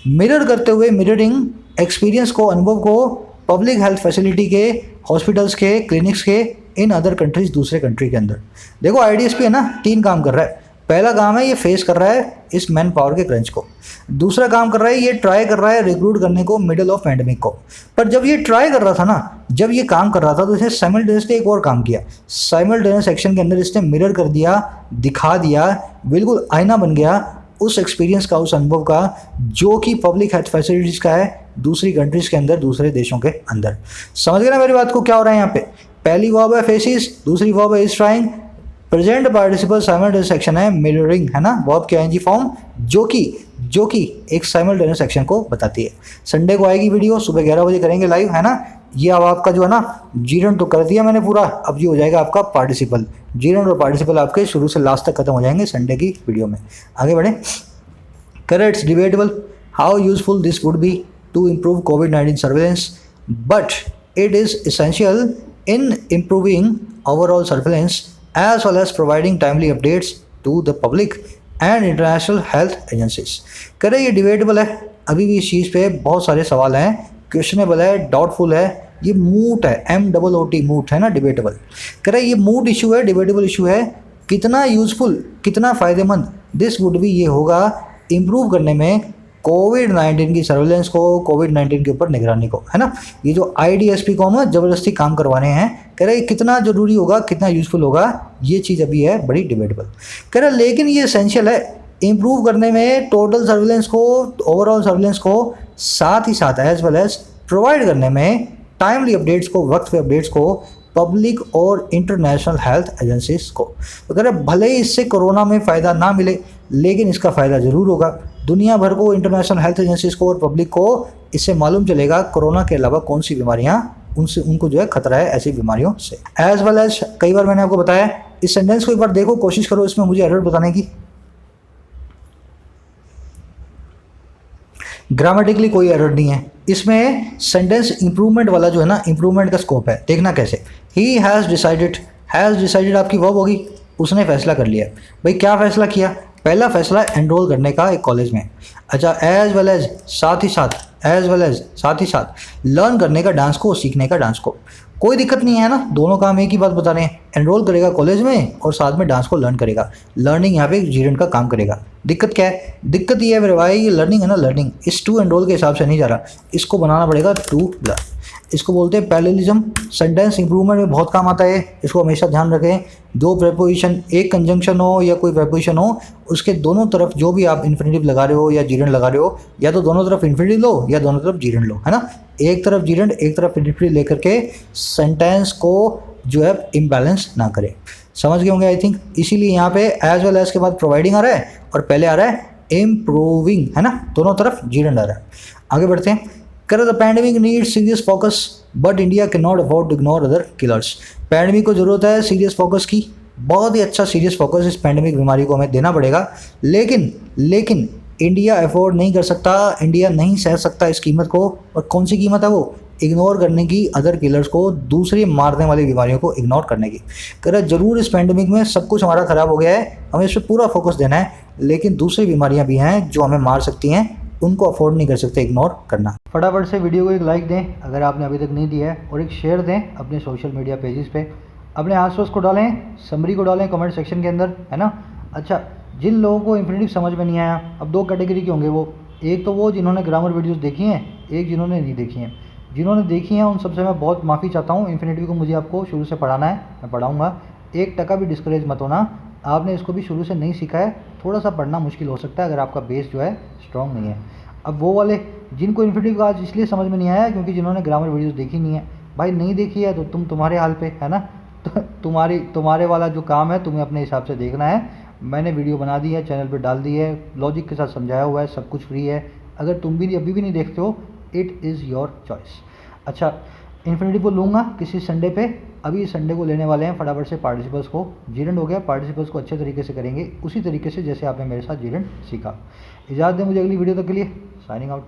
मिरर करते हुए, मिररिंग एक्सपीरियंस को, अनुभव को पब्लिक हेल्थ फैसिलिटी के, हॉस्पिटल्स के, क्लिनिक्स के इन अदर कंट्रीज, दूसरे कंट्री के अंदर। देखो IDSP है ना, 3 काम कर रहा है। पहला काम है ये फेस कर रहा है इस मैन पावर के क्रंच को, दूसरा काम कर रहा है ये ट्राई कर रहा है रिक्रूट करने को मिडल ऑफ पैंडेमिक को। पर जब ये ट्राई कर रहा था ना, जब ये काम कर रहा था, तो इसने साइमल्टेनियसली एक और काम किया। साइमल्टेनियस एक्शन के अंदर इसने मिरर कर दिया, दिखा दिया, बिल्कुल आईना बन गया उस एक्सपीरियंस का, उस अनुभव का, जो कि पब्लिक हेल्थ फैसिलिटीज़ का है दूसरी कंट्रीज के अंदर, दूसरे देशों के अंदर। समझ गए ना मेरी बात को, क्या हो रहा है यहाँ पे? पहली वर्ब है फेसिस, दूसरी वर्ब है is trying, present participle simultaneous action है मिररिंग, है ना, वर्ब की ING फॉर्म, जो कि एक साइमल्टेनियस एक्शन को बताती है। संडे को आएगी वीडियो, सुबह 11 बजे करेंगे लाइव, है ना। ये अब आपका जो है ना जीरन तो कर दिया मैंने पूरा, अब ये हो जाएगा आपका पार्टिसिपल। जीरन और पार्टिसिपल आपके शुरू से लास्ट तक खत्म हो जाएंगे संडे की वीडियो में। आगे बढ़े, correct, it's debatable how useful this would be to improve COVID-19 surveillance, but it is essential in improving overall surveillance as well as providing timely updates to the public and international health agencies। कह रहे ये debatable है, अभी भी इस चीज़ पे बहुत सारे सवाल हैं, क्वेश्चनेबल है, डाउटफुल है, ये मूट है, MOOT मूट है ना, डिबेटेबल। कह रहे ये मूट इशू है, डिबेटेबल इशू है। कितना यूजफुल, कितना फ़ायदेमंद दिस वुड भी ये होगा इम्प्रूव करने में COVID-19 की सर्वेलेंस को, COVID-19 के ऊपर निगरानी को, है ना। ये जो IDSP को हम ज़बरदस्ती काम करवाने हैं, कह रहे कितना ज़रूरी होगा, कितना यूज़फुल होगा, ये चीज़ अभी है बड़ी डिबेटेबल। कह रहे लेकिन ये एसेंशियल है इम्प्रूव करने में टोटल सर्वेलेंस को, ओवरऑल सर्वेलेंस को, साथ ही साथ एज वेल एज प्रोवाइड करने में टाइमली अपडेट्स को, वक्त पे अपडेट्स को पब्लिक और इंटरनेशनल हेल्थ एजेंसीज को। तो कह रहे भले ही इससे कोरोना में फ़ायदा ना मिले, लेकिन इसका फ़ायदा ज़रूर होगा। दुनिया भर को, इंटरनेशनल हेल्थ एजेंसीज को और पब्लिक को इससे मालूम चलेगा कोरोना के अलावा कौन सी बीमारियां उनको जो है खतरा है ऐसी बीमारियों से। एज वेल एज कई बार मैंने आपको बताया, इस सेंटेंस को एक बार देखो, कोशिश करो इसमें मुझे एरर बताने की। ग्रामेटिकली कोई एरर नहीं है इसमें। सेंटेंस इंप्रूवमेंट वाला जो है ना, इंप्रूवमेंट का स्कोप है, देखना कैसे। ही हैज़ डिसाइडेड आपकी वर्ब होगी, उसने फैसला कर लिया। भाई क्या फैसला किया? पहला फैसला एनरोल करने का एक कॉलेज में। अच्छा, एज वेल एज साथ ही साथ लर्न करने का डांस को, सीखने का डांस को। कोई दिक्कत नहीं है ना, दोनों काम एक ही बात बता रहे हैं, एनरोल करेगा कॉलेज में और साथ में डांस को लर्न करेगा। लर्निंग यहाँ पे जीरेंट का काम करेगा। दिक्कत क्या है? दिक्कत ये है मेरे भाई, ये लर्निंग है ना, लर्निंग इस टू एनरोल के हिसाब से नहीं जा रहा, इसको बनाना पड़ेगा टू लर्न। इसको बोलते हैं पैरेललिज्म। सेंटेंस इंप्रूवमेंट में बहुत काम आता है, इसको हमेशा ध्यान रखें। दो प्रेपोजिशन, एक कंजंक्शन हो या कोई प्रेपोजिशन हो, उसके दोनों तरफ जो भी आप इन्फिनेटिव लगा रहे हो या जीरेंट लगा रहे हो, या तो दोनों तरफ इन्फिनेटिव लो या दोनों तरफ जीरेंट लो, है ना। एक तरफ जीरेंट एक तरफ इन्फिनेटिव लेकर के सेंटेंस को जो है इम्बैलेंस ना करें। समझ गए होंगे आई थिंक। इसीलिए यहाँ पे एज वेल एज के बाद प्रोवाइडिंग आ रहा है और पहले आ रहा है इम्प्रूविंग, है ना, दोनों तरफ जीरेंट आ रहा है। आगे बढ़ते हैं। कर the pandemic need serious focus but India can not afford to ignore other killers. Pandemic को ज़रूरत है सीरियस फोकस की, बहुत ही अच्छा सीरियस फोकस इस पैंडमिक बीमारी को हमें देना पड़ेगा, लेकिन इंडिया अफोर्ड नहीं कर सकता, इंडिया नहीं सह सकता इस कीमत को। और कौन सी कीमत है वो? इग्नोर करने की अदर किलर्स को, दूसरी मारने वाली बीमारियों को इग्नोर करने की। कह जरूर इस पैंडमिक में सब कुछ हमारा ख़राब हो गया है, हमें इस पर पूरा फोकस देना है, लेकिन दूसरी बीमारियां भी हैं जो हमें मार सकती हैं, उनको अफोर्ड नहीं कर सकते इग्नोर करना। फटाफट से वीडियो को एक लाइक दें अगर आपने अभी तक नहीं दिया है, और एक शेयर दें अपने सोशल मीडिया पेजेस पे। अपने आसपास को डालें, समरी को डालें कमेंट सेक्शन के अंदर, है ना। अच्छा, जिन लोगों को इन्फिनेटिव समझ में नहीं आया, अब दो कैटेगरी के होंगे वो, एक तो वो जिन्होंने ग्रामर वीडियोस देखी हैं, एक जिन्होंने नहीं देखी हैं। जिन्होंने देखी हैं उन सबसे मैं बहुत माफ़ी चाहता हूँ, इन्फिनेटिव को मुझे आपको शुरू से पढ़ाना है, मैं पढ़ाऊँगा, 1% भी डिस्करेज मत होना। आपने इसको भी शुरू से नहीं सीखा है, थोड़ा सा पढ़ना मुश्किल हो सकता है अगर आपका बेस जो है स्ट्रॉन्ग नहीं है। अब वो वाले जिनको इन्फिनेटिव का आज इसलिए समझ में नहीं आया क्योंकि जिन्होंने ग्रामर वीडियोस देखी नहीं है, भाई नहीं देखी है तो तुम्हारे हाल पे, है ना। तो तुम्हारे वाला जो काम है तुम्हें अपने हिसाब से देखना है। मैंने वीडियो बना दी है, चैनल पे डाल दी है, लॉजिक के साथ समझाया हुआ है, सब कुछ फ्री है। अगर तुम भी अभी भी नहीं देखते हो, इट इज़ योर चॉइस। अच्छा, इन्फिनेटिव को लूँगा किसी संडे पे, अभी संडे को लेने वाले हैं। फटाफट से पार्टिसिपल्स को, जीरेंट हो गया, पार्टिसिपल्स को अच्छे तरीके से करेंगे, उसी तरीके से जैसे आपने मेरे साथ जीरेंट सीखा। इजाज़त दें मुझे अगली वीडियो तक के लिए, साइनिंग आउट।